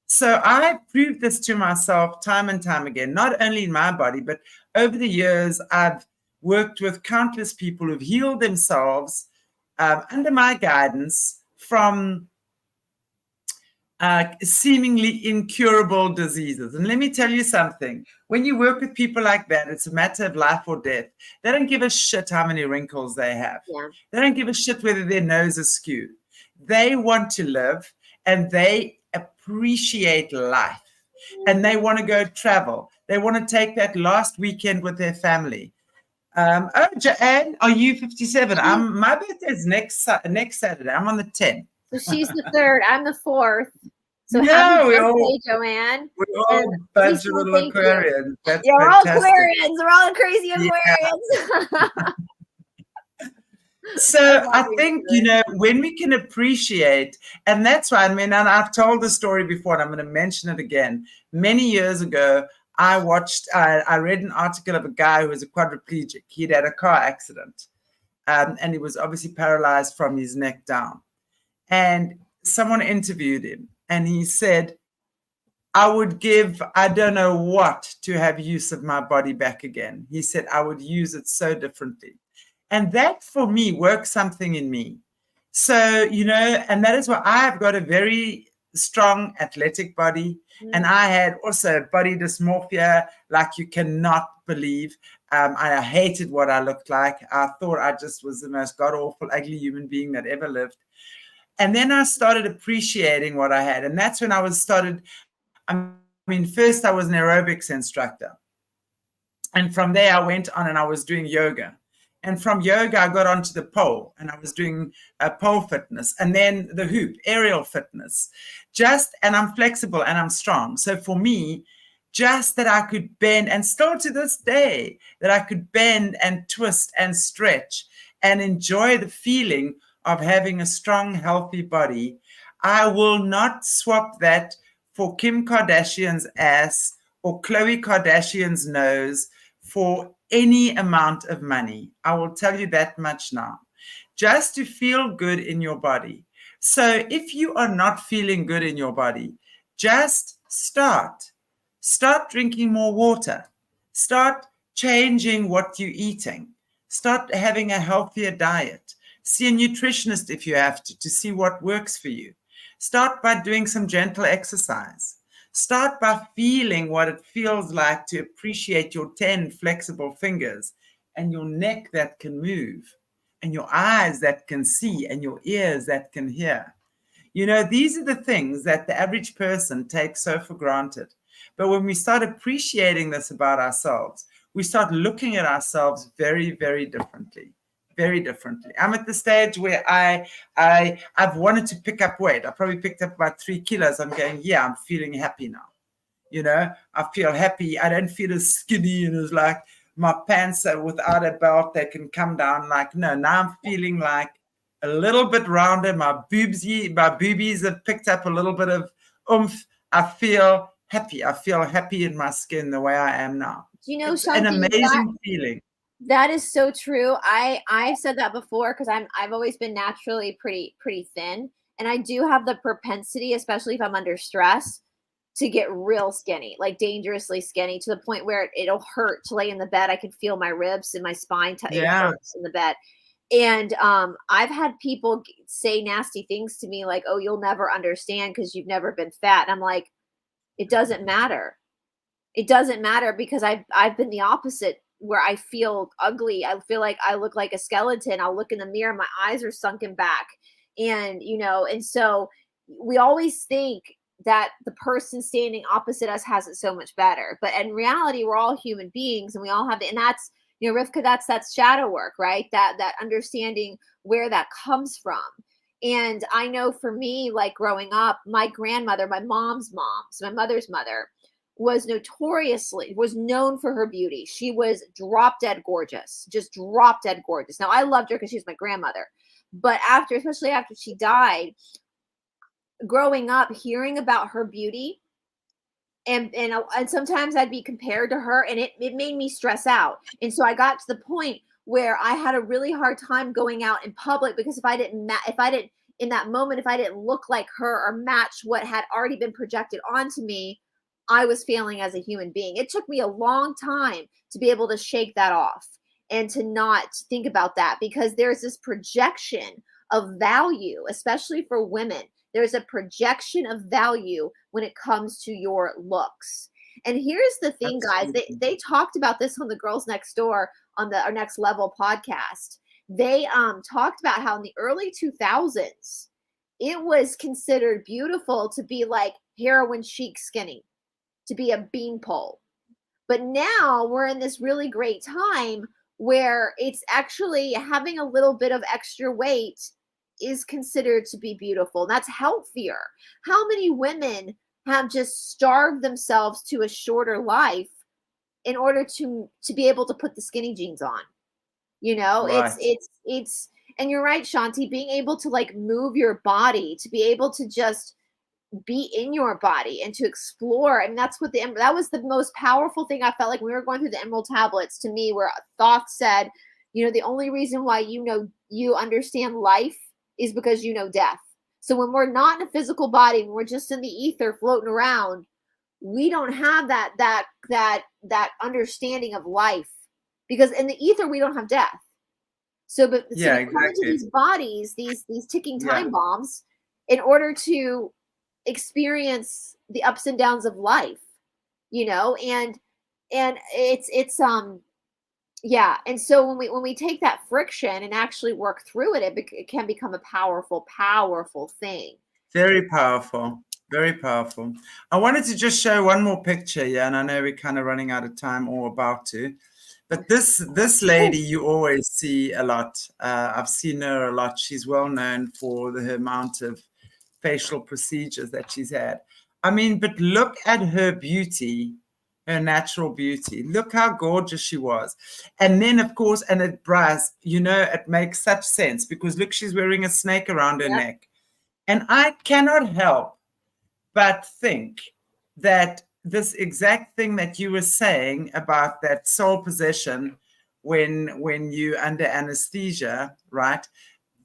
S1: So I proved this to myself time and time again, not only in my body, but over the years, I've worked with countless people who've healed themselves under my guidance from seemingly incurable diseases. And let me tell you something. When you work with people like that, it's a matter of life or death. They don't give a shit how many wrinkles they have.
S2: Yeah.
S1: They don't give a shit whether their nose is skewed. They want to live, and they appreciate life, and they want to go travel. They want to take that last weekend with their family. Joanne, are you 57? My birthday is next Saturday. I'm on the 10th.
S2: So she's the 3rd. I'm the 4th. So
S1: No,
S2: happy birthday, Joanne.
S1: We're all a bunch of little Aquarians. That's
S2: You're
S1: fantastic.
S2: all Aquarians. We're all crazy Aquarians.
S1: Yeah. So I think, when we can appreciate, and that's why, and I've told the story before, and I'm going to mention it again. Many years ago, I read an article of a guy who was a quadriplegic. He'd had a car accident, and he was obviously paralyzed from his neck down. And someone interviewed him, and he said, I would give, I don't know what, to have use of my body back again. He said, I would use it so differently. And that, for me, works something in me. So, and that is why I've got a very strong athletic body. And I had also body dysmorphia like you cannot believe. I hated what I looked like. I thought I just was the most god-awful, ugly human being that ever lived. And then I started appreciating what I had. And that's when first I was an aerobics instructor. And from there, I went on and I was doing yoga. And from yoga, I got onto the pole, and I was doing pole fitness, and then the hoop, aerial fitness. And I'm flexible and I'm strong. So for me, just that I could bend, and still to this day, that I could bend and twist and stretch and enjoy the feeling of having a strong, healthy body. I will not swap that for Kim Kardashian's ass or Khloe Kardashian's nose for any amount of money. I will tell you that much now. Just to feel good in your body. So if you are not feeling good in your body, just start. Start drinking more water. Start changing what you're eating. Start having a healthier diet. See a nutritionist if you have to see what works for you. Start by doing some gentle exercise. Start by feeling what it feels like to appreciate your 10 flexible fingers and your neck that can move and your eyes that can see and your ears that can hear. These are the things that the average person takes so for granted. But when we start appreciating this about ourselves, we start looking at ourselves very, very differently. Very differently. I'm at the stage where I've wanted to pick up weight. I probably picked up about 3 kilos. I'm going, yeah, I'm feeling happy now. I feel happy. I don't feel as skinny and as like my pants are without a belt. They can come down. Now I'm feeling like a little bit rounder. My boobies have picked up a little bit of oomph. I feel happy. I feel happy in my skin the way I am now. It's an amazing feeling.
S2: That is so true. I said that before because I've always been naturally pretty thin, and I do have the propensity, especially if I'm under stress, to get real skinny, like dangerously skinny, to the point where it'll hurt to lay in the bed. I can feel my ribs and my spine it hurts in the bed. And I've had people say nasty things to me like, "Oh, you'll never understand because you've never been fat." And I'm like, it doesn't matter. It doesn't matter because I've been the opposite where I feel ugly. I feel like I look like a skeleton. I'll look in the mirror, my eyes are sunken back. And, and so we always think that the person standing opposite us has it so much better. But in reality, we're all human beings and we all have and that's, Rivka, that's shadow work, right? That understanding where that comes from. And I know for me, like growing up, my grandmother, my mom's mom, so my mother's mother, was known for her beauty. She was drop dead gorgeous, just drop dead gorgeous. Now I loved her because she was my grandmother, but especially after she died, growing up, hearing about her beauty, and sometimes I'd be compared to her, and it made me stress out. And so I got to the point where I had a really hard time going out in public, because if I didn't in that moment, if I didn't look like her or match what had already been projected onto me, I was failing as a human being. It took me a long time to be able to shake that off and to not think about that, because there's this projection of value, especially for women. There's a projection of value when it comes to your looks. And here's the thing, guys, they talked about this on the Girls Next Door on our Next Level podcast. They talked about how in the early 2000s, it was considered beautiful to be like heroin chic skinny, to be a beanpole. But now we're in this really great time where it's actually having a little bit of extra weight is considered to be beautiful. That's healthier. How many women have just starved themselves to a shorter life in order to be able to put the skinny jeans on? Right. It's and you're right, Shanti, being able to like move your body, to be able to just be in your body and to explore. And that's what that was the most powerful thing I felt like when we were going through the Emerald Tablets, to me, where Thoth said, the only reason why you understand life is because you know death. So when we're not in a physical body, when we're just in the ether floating around, we don't have that understanding of life, because in the ether we don't have death. So we come into these bodies, these ticking time bombs, in order to experience the ups and downs of life, and it's and so when we take that friction and actually work through it, it can become a powerful thing.
S1: Very powerful. Very powerful. I wanted to just show one more picture, and I know we're kind of running out of time or about to, but this lady you always see a lot. I've seen her a lot. She's well known for the amount of facial procedures that she's had. I mean, but look at her beauty, her natural beauty. Look how gorgeous she was. And then, of course, and at Brice, it makes such sense, because look, she's wearing a snake around her neck. And I cannot help but think that this exact thing that you were saying about that soul possession when you under anesthesia, right?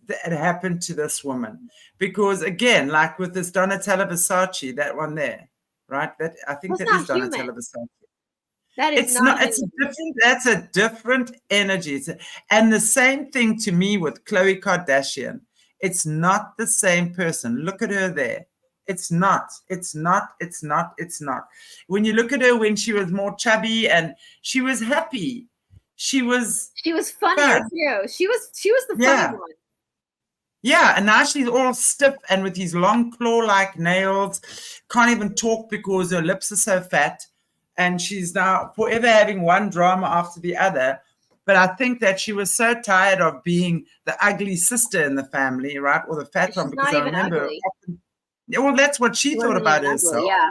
S1: That happened to this woman, because again, like with this Donatella Versace, that one there, right? That I think that is Donatella Versace.
S2: That is
S1: it's not. It's a different. That's a different energy. And the same thing to me with Khloe Kardashian. It's not the same person. Look at her there. It's not. It's not. It's not. It's not. When you look at her when she was more chubby and she was happy, she was
S2: funnier too. She was the funny one.
S1: Yeah, and now she's all stiff and with these long claw-like nails, can't even talk because her lips are so fat, and she's now forever having one drama after the other. But I think that she was so tired of being the ugly sister in the family, right, or the fat one, because I remember, well, that's what she thought about herself.
S2: Yeah,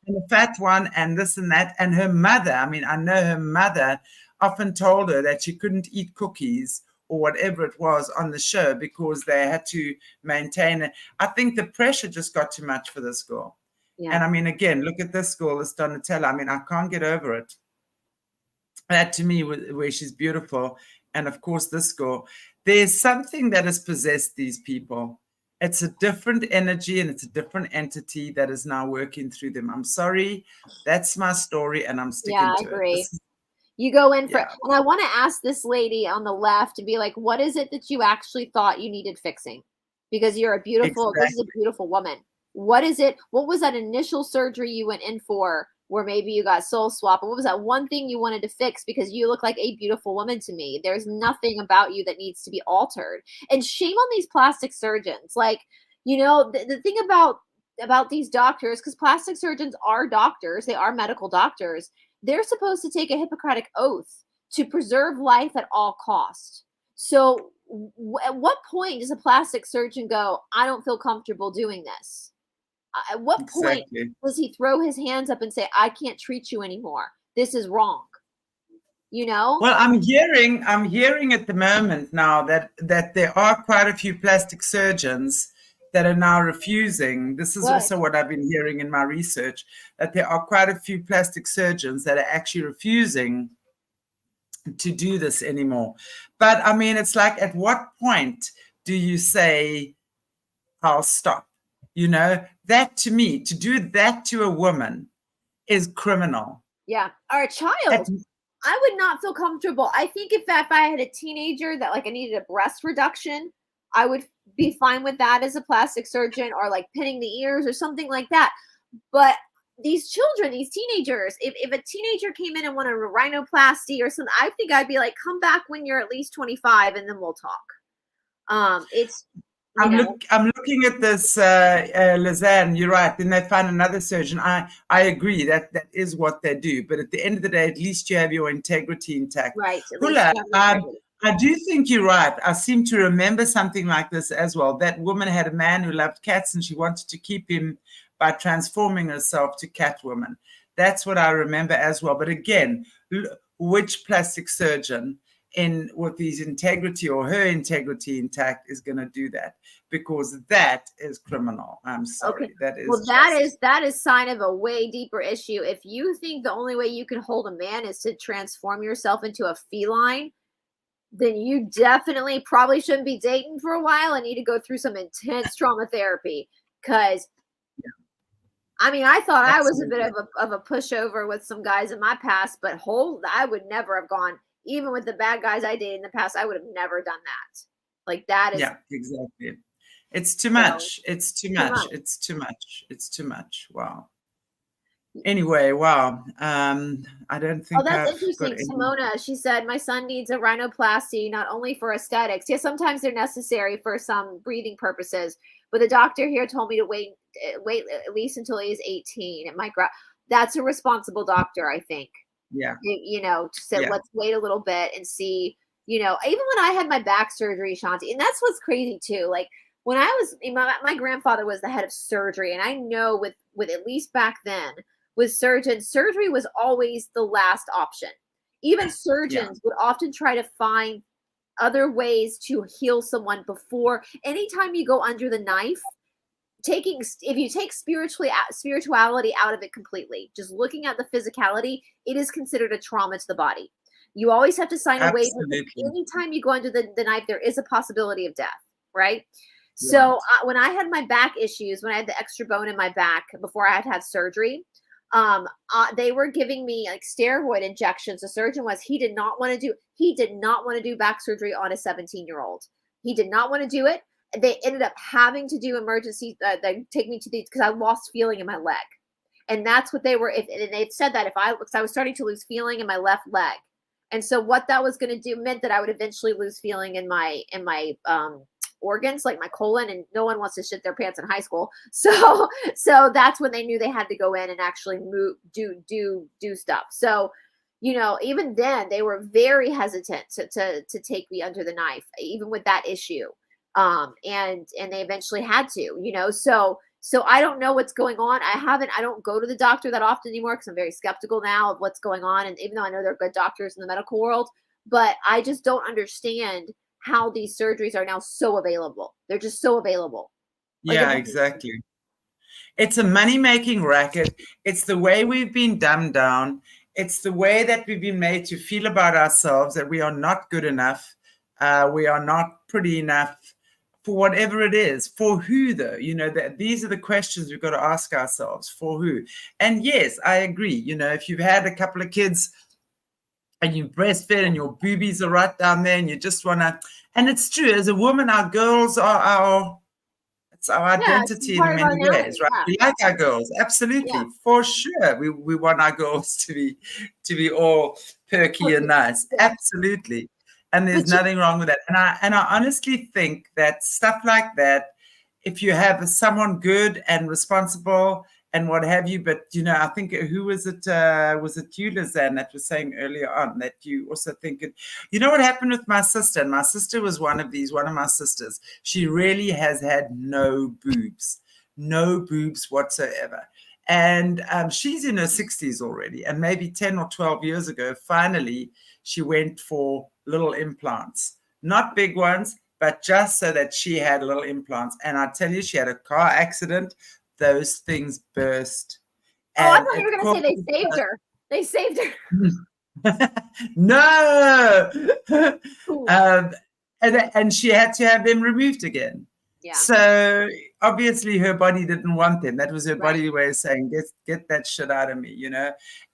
S1: and the fat one, and this and that, and her mother. I mean, I know her mother often told her that she couldn't eat cookies or whatever it was on the show because they had to maintain it. I think the pressure just got too much for this girl. Yeah. And I mean, again, look at this girl, this Donatella. I mean, I can't get over it. That to me, where she's beautiful. And of course, this girl, there's something that has possessed these people. It's a different energy and it's a different entity that is now working through them. I'm sorry. That's my story and I'm sticking to it.
S2: Yeah, I agree. You go in for, and I want to ask this lady on the left to be like, what is it that you actually thought you needed fixing? Because you're a beautiful, this is a beautiful woman. What is it? What was that initial surgery you went in for where maybe you got soul swap. What was that one thing you wanted to fix because you look like a beautiful woman to me? There's nothing about you that needs to be altered. And shame on these plastic surgeons. Like, you know, the thing about these doctors, because plastic surgeons are doctors, they are medical doctors. They're supposed to take a Hippocratic oath to preserve life at all cost. So at what point does a plastic surgeon go, I don't feel comfortable doing this? At what point does he throw his hands up and say, I can't treat you anymore? This is wrong. You know?
S1: Well, I'm hearing at the moment now that there are quite a few plastic surgeons that are now refusing. This is also what I've been hearing in my research, that there are quite a few plastic surgeons that are actually refusing to do this anymore. But I mean, it's like, at what point do you say, I'll stop? You know, that to me, to do that to a woman is criminal.
S2: Yeah. Or a child. I would not feel comfortable. I think if I had a teenager that like I needed a breast reduction, I would be fine with that as a plastic surgeon, or like pinning the ears or something like that. But these children, these teenagers, if a teenager came in and wanted a rhinoplasty or something, I think I'd be like, come back when you're at least 25 and then we'll talk. I'm
S1: looking at this, Lizanne, you're right. Then they find another surgeon. I agree that is what they do. But at the end of the day, at least you have your integrity intact.
S2: Right.
S1: Hula, I do think you're right. I seem to remember something like this as well. That woman had a man who loved cats and she wanted to keep him by transforming herself to Catwoman. That's what I remember as well. But again, which plastic surgeon with his integrity or her integrity intact is going to do that? Because that is criminal. I'm sorry. Okay.
S2: That is sign of a way deeper issue. If you think the only way you can hold a man is to transform yourself into a feline, then you definitely probably shouldn't be dating for a while and need to go through some intense trauma therapy. Because I mean, I thought I was a bit of a pushover with some guys in my past, but I would never have gone. Even with the bad guys I dated in the past, I would have never done that. Like that is.
S1: Yeah, exactly. It's too much. It's too much. It's too much. It's too much. Wow. Anyway, wow. I don't think.
S2: Oh, that's interesting. Simona, she said, my son needs a rhinoplasty, not only for aesthetics. Yeah, sometimes they're necessary for some breathing purposes. But the doctor here told me to wait at least until he's 18. That's a responsible doctor, I think.
S1: Yeah.
S2: You know, so let's wait a little bit and see, you know, even when I had my back surgery, Shanti, and that's what's crazy too. Like when I was, my grandfather was the head of surgery. And I know with at least back then with surgeons, surgery was always the last option. Even surgeons would often try to find other ways to heal someone before. Anytime you go under the knife, if you take spirituality out of it completely, just looking at the physicality, it is considered a trauma to the body. You always have to sign a waiver. Anytime you go under the knife, there is a possibility of death, right? Yeah. So when I had my back issues, when I had the extra bone in my back before I had surgery, they were giving me like steroid injections. The surgeon he did not want to do back surgery on a 17-year-old. He did not want to do it. They ended up having to do emergency, they take me to these because I lost feeling in my leg. And that's what they were, and they've said that because I was starting to lose feeling in my left leg. And so what that was going to do meant that I would eventually lose feeling in my organs, like my colon, and no one wants to shit their pants in high school. So that's when they knew they had to go in and actually do stuff. So, you know, even then they were very hesitant to take me under the knife, even with that issue. And they eventually had to, you know, so I don't know what's going on. I don't go to the doctor that often anymore because I'm very skeptical now of what's going on. And even though I know they're good doctors in the medical world, but I just don't understand how these surgeries are now so available. They're just so available.
S1: Yeah, exactly. It's a money-making racket. It's the way we've been dumbed down. It's the way that we've been made to feel about ourselves, that we are not good enough. We are not pretty enough. For whatever it is, for who though? You know, these are the questions we've got to ask ourselves. For who? And yes, I agree. You know, if you've had a couple of kids and you breastfed and your boobies are right down there and you just want to, and it's true, as a woman, our girls are It's our identity in
S2: part of our
S1: many ways,
S2: anatomy.
S1: right?
S2: Yeah.
S1: We like our girls, absolutely, for sure. We want our girls to be all perky and nice,
S2: Yeah.
S1: absolutely. And there's
S2: But you,
S1: nothing wrong with that. And I honestly think that stuff like that, if you have someone good and responsible and what have you, but I think who was it? Was it you, Lizanne, that was saying earlier on that you also think it? You know what happened with my sister? And my sister was one of my sisters. She really has had no boobs whatsoever. And she's in her 60s already. And maybe 10 or 12 years ago, finally, she went for little implants, not big ones, but just so that she had little implants. And I tell you, she had a car accident. Those things burst.
S2: oh, I
S1: And
S2: thought you were going to say they saved her. They saved her.
S1: No.
S2: Cool.
S1: And she had to have them removed again.
S2: Yeah.
S1: So obviously her body didn't want them. That was her
S2: Right.
S1: body way of saying, get that shit out of me,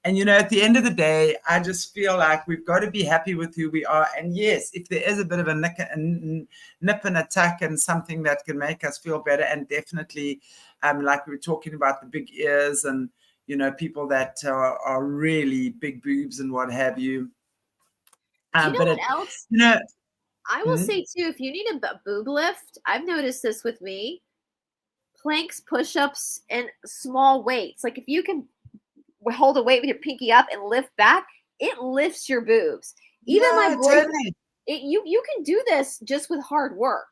S1: And at the end of the day, I just feel like we've got to be happy with who we are. And yes, if there is a bit of a nip and a tuck and something that can make us feel better, and definitely like we were talking about the big ears and people that are really big boobs and what have you.
S2: Do you know what else? I will say too, if you need a boob lift, I've noticed this with me. Planks, push-ups, and small weights. Like if you can hold a weight with your pinky up and lift back, it lifts your boobs. Even my boyfriend, totally. You can do this just with hard work.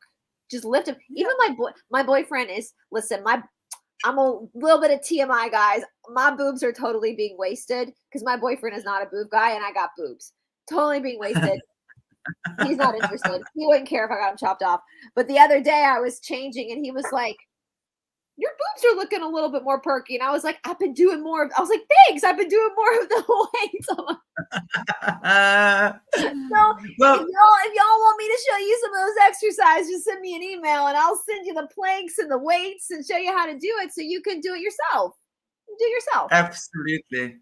S2: Just lift them. Yeah. Even my boyfriend is, listen, I'm a little bit of TMI, guys. My boobs are totally being wasted because my boyfriend is not a boob guy and I got boobs. Totally being wasted. He's not interested. He wouldn't care if I got them chopped off. But the other day I was changing and he was like, your boobs are looking a little bit more perky. And I was like, I've been doing more of, I was like, thanks. I've been doing more of the weights. So if y'all want me to show you some of those exercises, just send me an email and I'll send you the planks and the weights and show you how to do it so you can do it yourself. Do it yourself.
S1: Absolutely.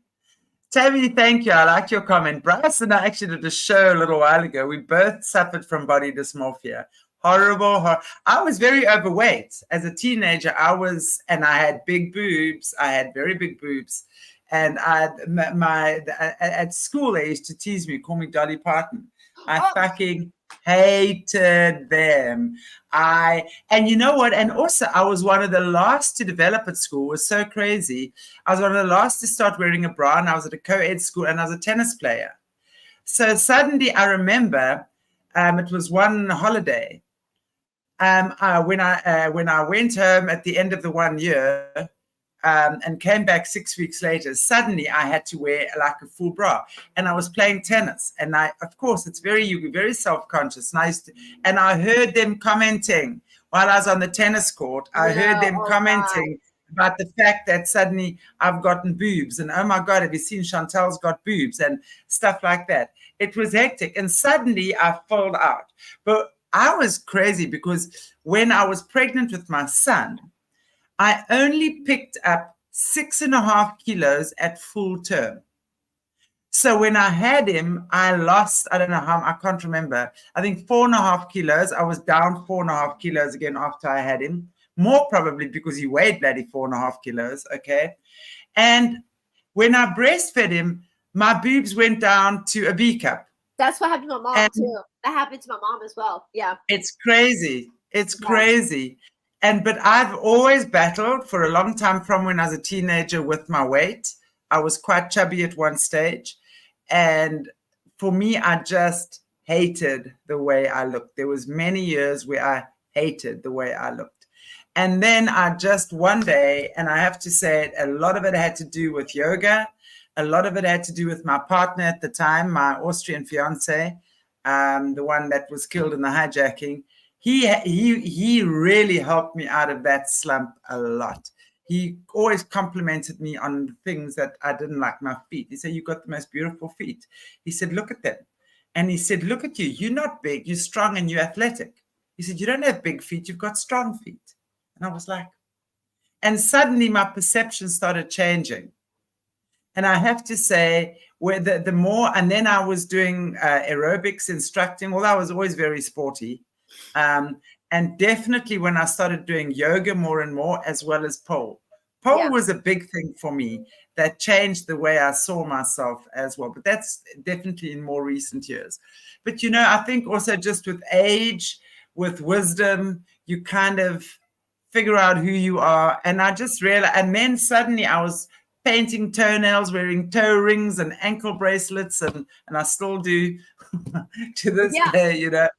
S1: Tammy, thank you. I like your comment. Brice and I actually did a show a little while ago. We both suffered from body dysmorphia. Horrible. I was very overweight as a teenager. And I had big boobs. I had very big boobs. And at school, they used to tease me, call me Dolly Parton. I fucking hated them. And you know what? And also, I was one of the last to develop at school. It was so crazy. I was one of the last to start wearing a bra, and I was at a co-ed school, and I was a tennis player. So suddenly, I remember it was one holiday. When I went home at the end of the 1 year and came back 6 weeks later, suddenly I had to wear like a full bra, and I was playing tennis. And of course, you're very self-conscious. And I heard them commenting while I was on the tennis court. I heard them commenting about the fact that suddenly I've gotten boobs, and oh my God, have you seen Chantelle's got boobs and stuff like that? It was hectic, and suddenly I filled out. But I was crazy because when I was pregnant with my son, I only picked up 6.5 kilos at full term. So when I had him, I lost, I don't know how, I can't remember. I think 4.5 kilos. I was down 4.5 kilos again after I had him. More probably because he weighed bloody 4.5 kilos. Okay. And when I breastfed him, my boobs went down to a B cup.
S2: That's what happened to my mom too. That happened to my mom as well. Yeah.
S1: It's crazy. It's crazy. But I've always battled for a long time from when I was a teenager with my weight. I was quite chubby at one stage. And for me, I just hated the way I looked. There was many years where I hated the way I looked. And then I just one day, and I have to say it, a lot of it had to do with yoga. A lot of it had to do with my partner at the time, my Austrian fiance, the one that was killed in the hijacking. He really helped me out of that slump a lot. He always complimented me on things that I didn't like, my feet. He said, "You got the most beautiful feet." He said, "Look at them." And he said, "Look at you. You're not big. You're strong and you're athletic." He said, "You don't have big feet. You've got strong feet." And I was like, and suddenly my perception started changing. And I have to say, where the more, and then I was doing aerobics instructing, although I was always very sporty. And definitely when I started doing yoga more and more, as well as pole.
S2: Yeah.
S1: Pole was a big thing for me that changed the way I saw myself as well. But that's definitely in more recent years. But, you know, I think also just with age, with wisdom, you kind of figure out who you are. And I just realized, and then suddenly I was painting toenails, wearing toe rings and ankle bracelets, and I still do to this
S2: Yeah.
S1: day, you know.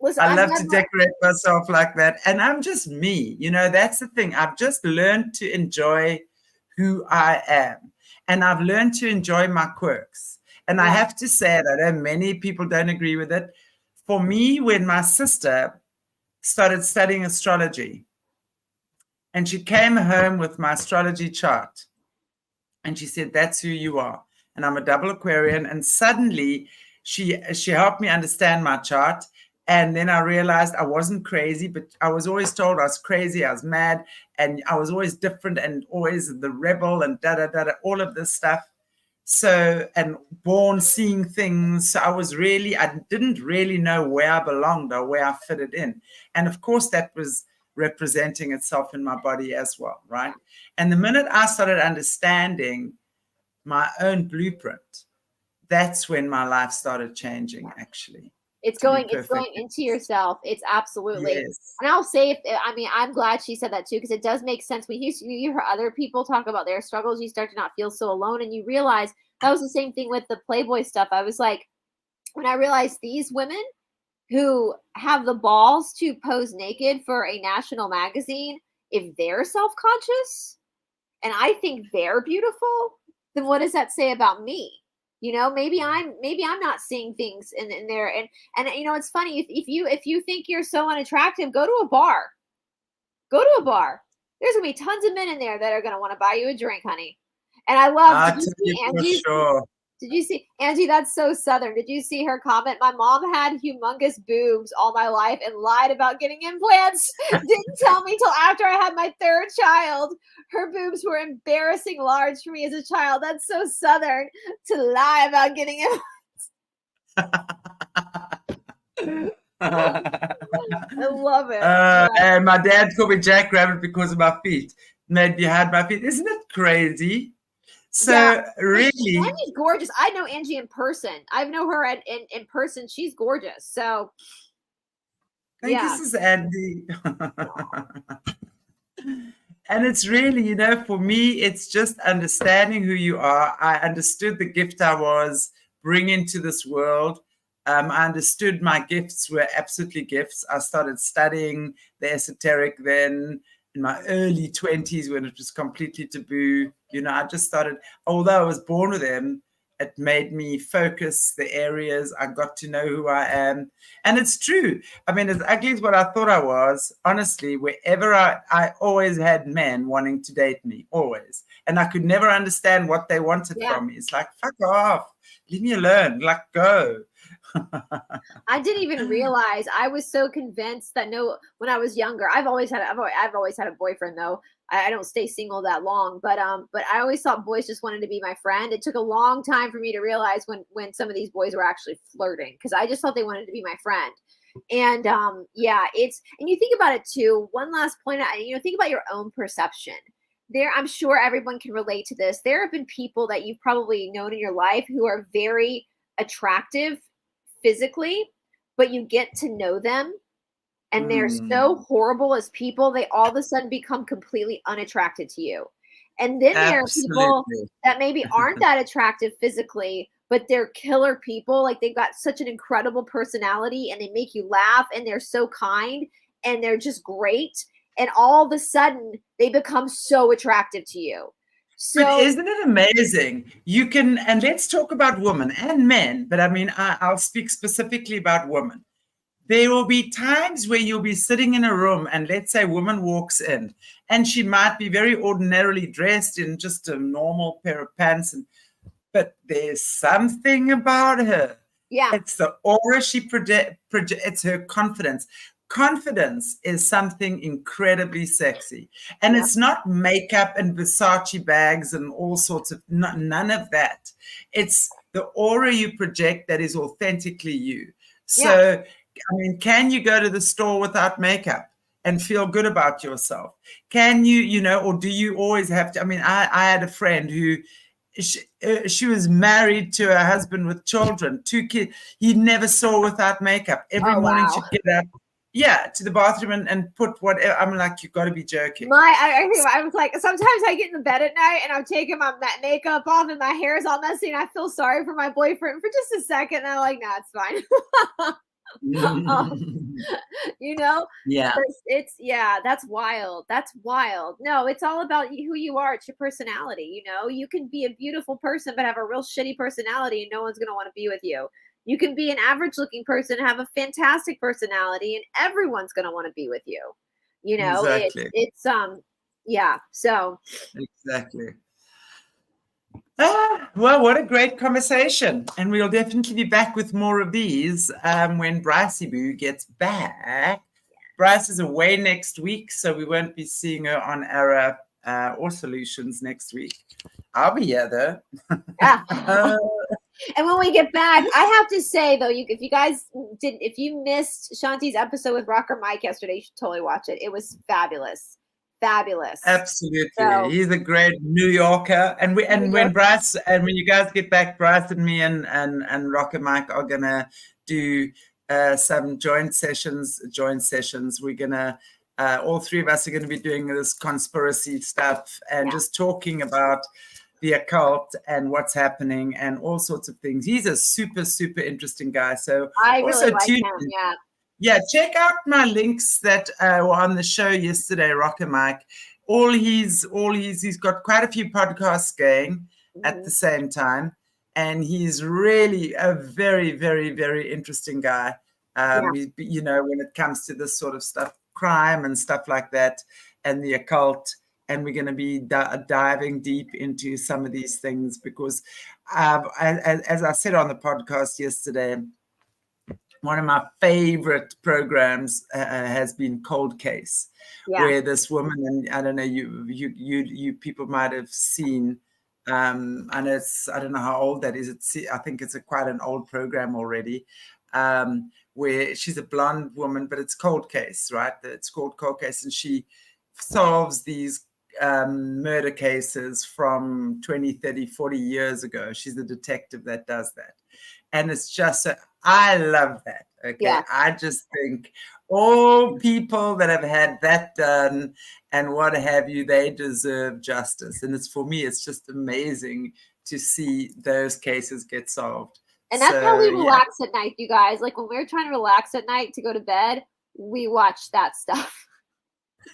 S2: Listen,
S1: I
S2: I've
S1: love to
S2: never,
S1: decorate myself like that. And I'm just me. You know, that's the thing. I've just learned to enjoy who I am. And I've learned to enjoy my quirks. And I
S2: yeah,
S1: have to say that I know many people don't agree with it. For me, when my sister started studying astrology and she came home with my astrology chart and she said, "That's who you are." And I'm a double Aquarian. And suddenly she helped me understand my chart. And then I realized I wasn't crazy, but I was always told I was crazy, I was mad, and I was always different and always the rebel and da da da da, all of this stuff. So, and born seeing things. So I didn't really know where I belonged or where I fitted in. And of course, that was representing itself in my body as well, right? And the minute I started understanding my own blueprint, that's when my life started changing, actually, to be
S2: it's going
S1: perfect.
S2: into yourself. It's absolutely.
S1: Yes.
S2: And I'll say, if I mean, I'm glad she said that too, because it does make sense when you hear other people talk about their struggles, you start to not feel so alone, and you realize that was the same thing with the Playboy stuff. I was like, when I realized these women who have the balls to pose naked for a national magazine, if they're self-conscious and I think they're beautiful, then what does that say about me? You know, maybe I'm not seeing things in there. And you know, it's funny, if you think you're so unattractive, go to a bar. Go to a bar. There's gonna be tons of men in there that are gonna want to buy you a drink, honey. And I love,
S1: I'll
S2: did you
S1: tell you
S2: see
S1: for
S2: Angie's
S1: sure.
S2: did you see Angie? That's so Southern. Did you see her comment? My mom had humongous boobs all my life and lied about getting implants. Didn't tell me till after I had my third child. Her boobs were embarrassing large for me as a child. That's so Southern to lie about getting implants. I love it. Yeah.
S1: And my dad called me Jack Rabbit because of my feet. Made me hide my feet. Isn't it crazy?
S2: Yeah.
S1: So really,
S2: Angie's gorgeous. I know Angie in person. I know her in person. She's gorgeous. So
S1: thank you,
S2: yeah.
S1: Sis Andy. And it's really, you know, for me, it's just understanding who you are. I understood the gift I was bringing to this world. I understood my gifts were absolutely gifts. I started studying the esoteric then in my early 20s when it was completely taboo. You know, I just started, although I was born with them, it made me focus the areas. I got to know who I am. And it's true. I mean, as ugly as what I thought I was, honestly, wherever I always had men wanting to date me, always. And I could never understand what they wanted
S2: Yeah.
S1: from me. It's like, fuck off, leave me alone, like, go.
S2: I didn't even realize. I was so convinced that when I was younger, I've always had a boyfriend though. I don't stay single that long, but I always thought boys just wanted to be my friend. It took a long time for me to realize when some of these boys were actually flirting, because I just thought they wanted to be my friend. And yeah, and you think about it too. One last point, think about your own perception. I'm sure everyone can relate to this. There have been people that you've probably known in your life who are very attractive physically, but you get to know them and they're so horrible as people, they all of a sudden become completely unattracted to you. And then there are people
S1: Absolutely.
S2: that maybe aren't that attractive physically, but they're killer people. Like they've got such an incredible personality and they make you laugh and they're so kind and they're just great. And all of a sudden they become so attractive to you.
S1: But
S2: So
S1: isn't it amazing? You can, and let's talk about women and men, but I mean, I'll speak specifically about women. There will be times where you'll be sitting in a room and let's say a woman walks in and she might be very ordinarily dressed in just a normal pair of pants, but there's something about her.
S2: yeah.
S1: It's the aura she projects, it's her confidence. Confidence is something incredibly sexy. And it's not makeup and Versace bags and all sorts of, none of that. It's the aura you project that is authentically you. So I mean, can you go to the store without makeup and feel good about yourself? Can you, you know, or do you always have to? I mean, I had a friend who she was married to a husband with children, 2 kids. He never saw without makeup. Every morning she'd get up, to the bathroom and put whatever. I'm like, you got to be joking.
S2: I was like, sometimes I get in the bed at night and I'm taking my makeup off and my hair is all messy and I feel sorry for my boyfriend for just a second. And I'm like, nah, it's fine. You know, that's wild. No, it's all about who you are. It's your personality. You know, you can be a beautiful person but have a real shitty personality and no one's going to want to be with you. You can be an average looking person, have a fantastic personality, and everyone's going to want to be with you. You know,
S1: exactly.
S2: So
S1: exactly. Well, what a great conversation. And we'll definitely be back with more of these when Brice gets back. Brice is away next week, so we won't be seeing her on Ara or Solutions next week. I'll be here, though.
S2: And when we get back, I have to say, though, if you missed Shanti's episode with Rocker Mike yesterday, you should totally watch it. It was fabulous.
S1: Absolutely. So, he's a great New Yorker. And when Brice, and when you guys get back, Brice and me and Rocker Mike are gonna do some joint sessions. We're gonna all three of us are gonna be doing this conspiracy stuff and just talking about the occult and what's happening and all sorts of things. He's a super, super interesting guy. So
S2: I really like him.
S1: Yeah, check out my links that were on the show yesterday, Rocker Mike. He's got quite a few podcasts going at the same time, and he's really a very, very, very interesting guy. You know, when it comes to this sort of stuff, crime and stuff like that, and the occult, and we're going to be diving deep into some of these things because, as I said on the podcast yesterday, one of my favorite programs has been Cold Case, where this woman, and I don't know, you people might have seen, and I don't know how old that is. I think it's quite an old program already, where she's a blonde woman, but it's Cold Case, right? It's called Cold Case, and she solves these murder cases from 20, 30, 40 years ago. She's the detective that does that. And it's just, I love that. Okay. I just think all people that have had that done and what have you, they deserve justice. And for me, it's just amazing to see those cases get solved.
S2: And that's how we relax at night, you guys. Like when we're trying to relax at night to go to bed, we watch that stuff.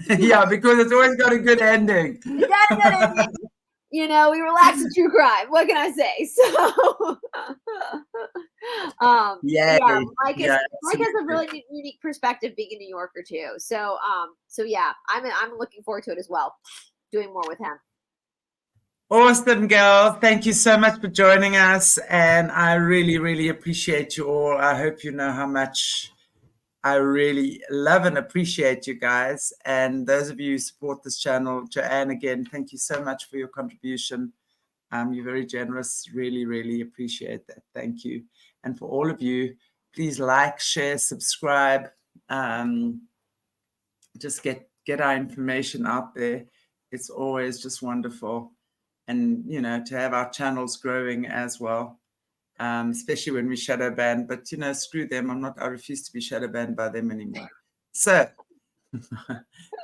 S1: Yeah, because it's always got a good ending.
S2: It got a good ending. You know, we relax in true crime. What can I say? So, Mike has a really unique perspective being a New Yorker too. So, I'm looking forward to it as well. Doing more with him.
S1: Awesome, girl. Thank you so much for joining us, and I really, really appreciate you all. I hope you know how much I really love and appreciate you guys. And those of you who support this channel, Joanne, again, thank you so much for your contribution. You're very generous. Really, really appreciate that. Thank you. And for all of you, please like, share, subscribe. Just get our information out there. It's always just wonderful. And, you know, to have our channels growing as well. Especially when we shadow ban, but screw them. I refuse to be shadow banned by them anymore. So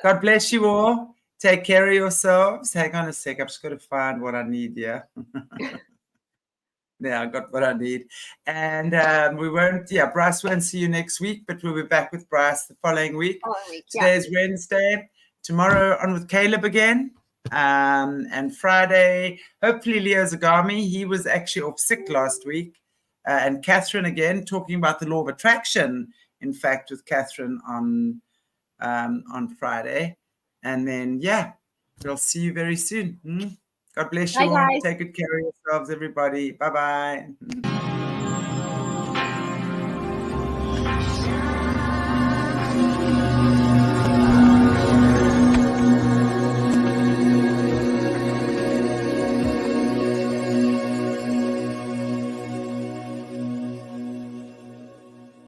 S1: God bless you all. Take care of yourselves. Hang on a sec. I've just got to find what I need here. Yeah, I got what I need. And Brice won't see you next week, but we'll be back with Brice the following week. Today's Wednesday. Tomorrow on with Caleb again. And Friday, hopefully Leo Zagami. He was actually off sick last week. And Catherine again, talking about the law of attraction, in fact, with Catherine on Friday. And then, we'll see you very soon. God bless you all. Take good care of yourselves, everybody. Bye-bye.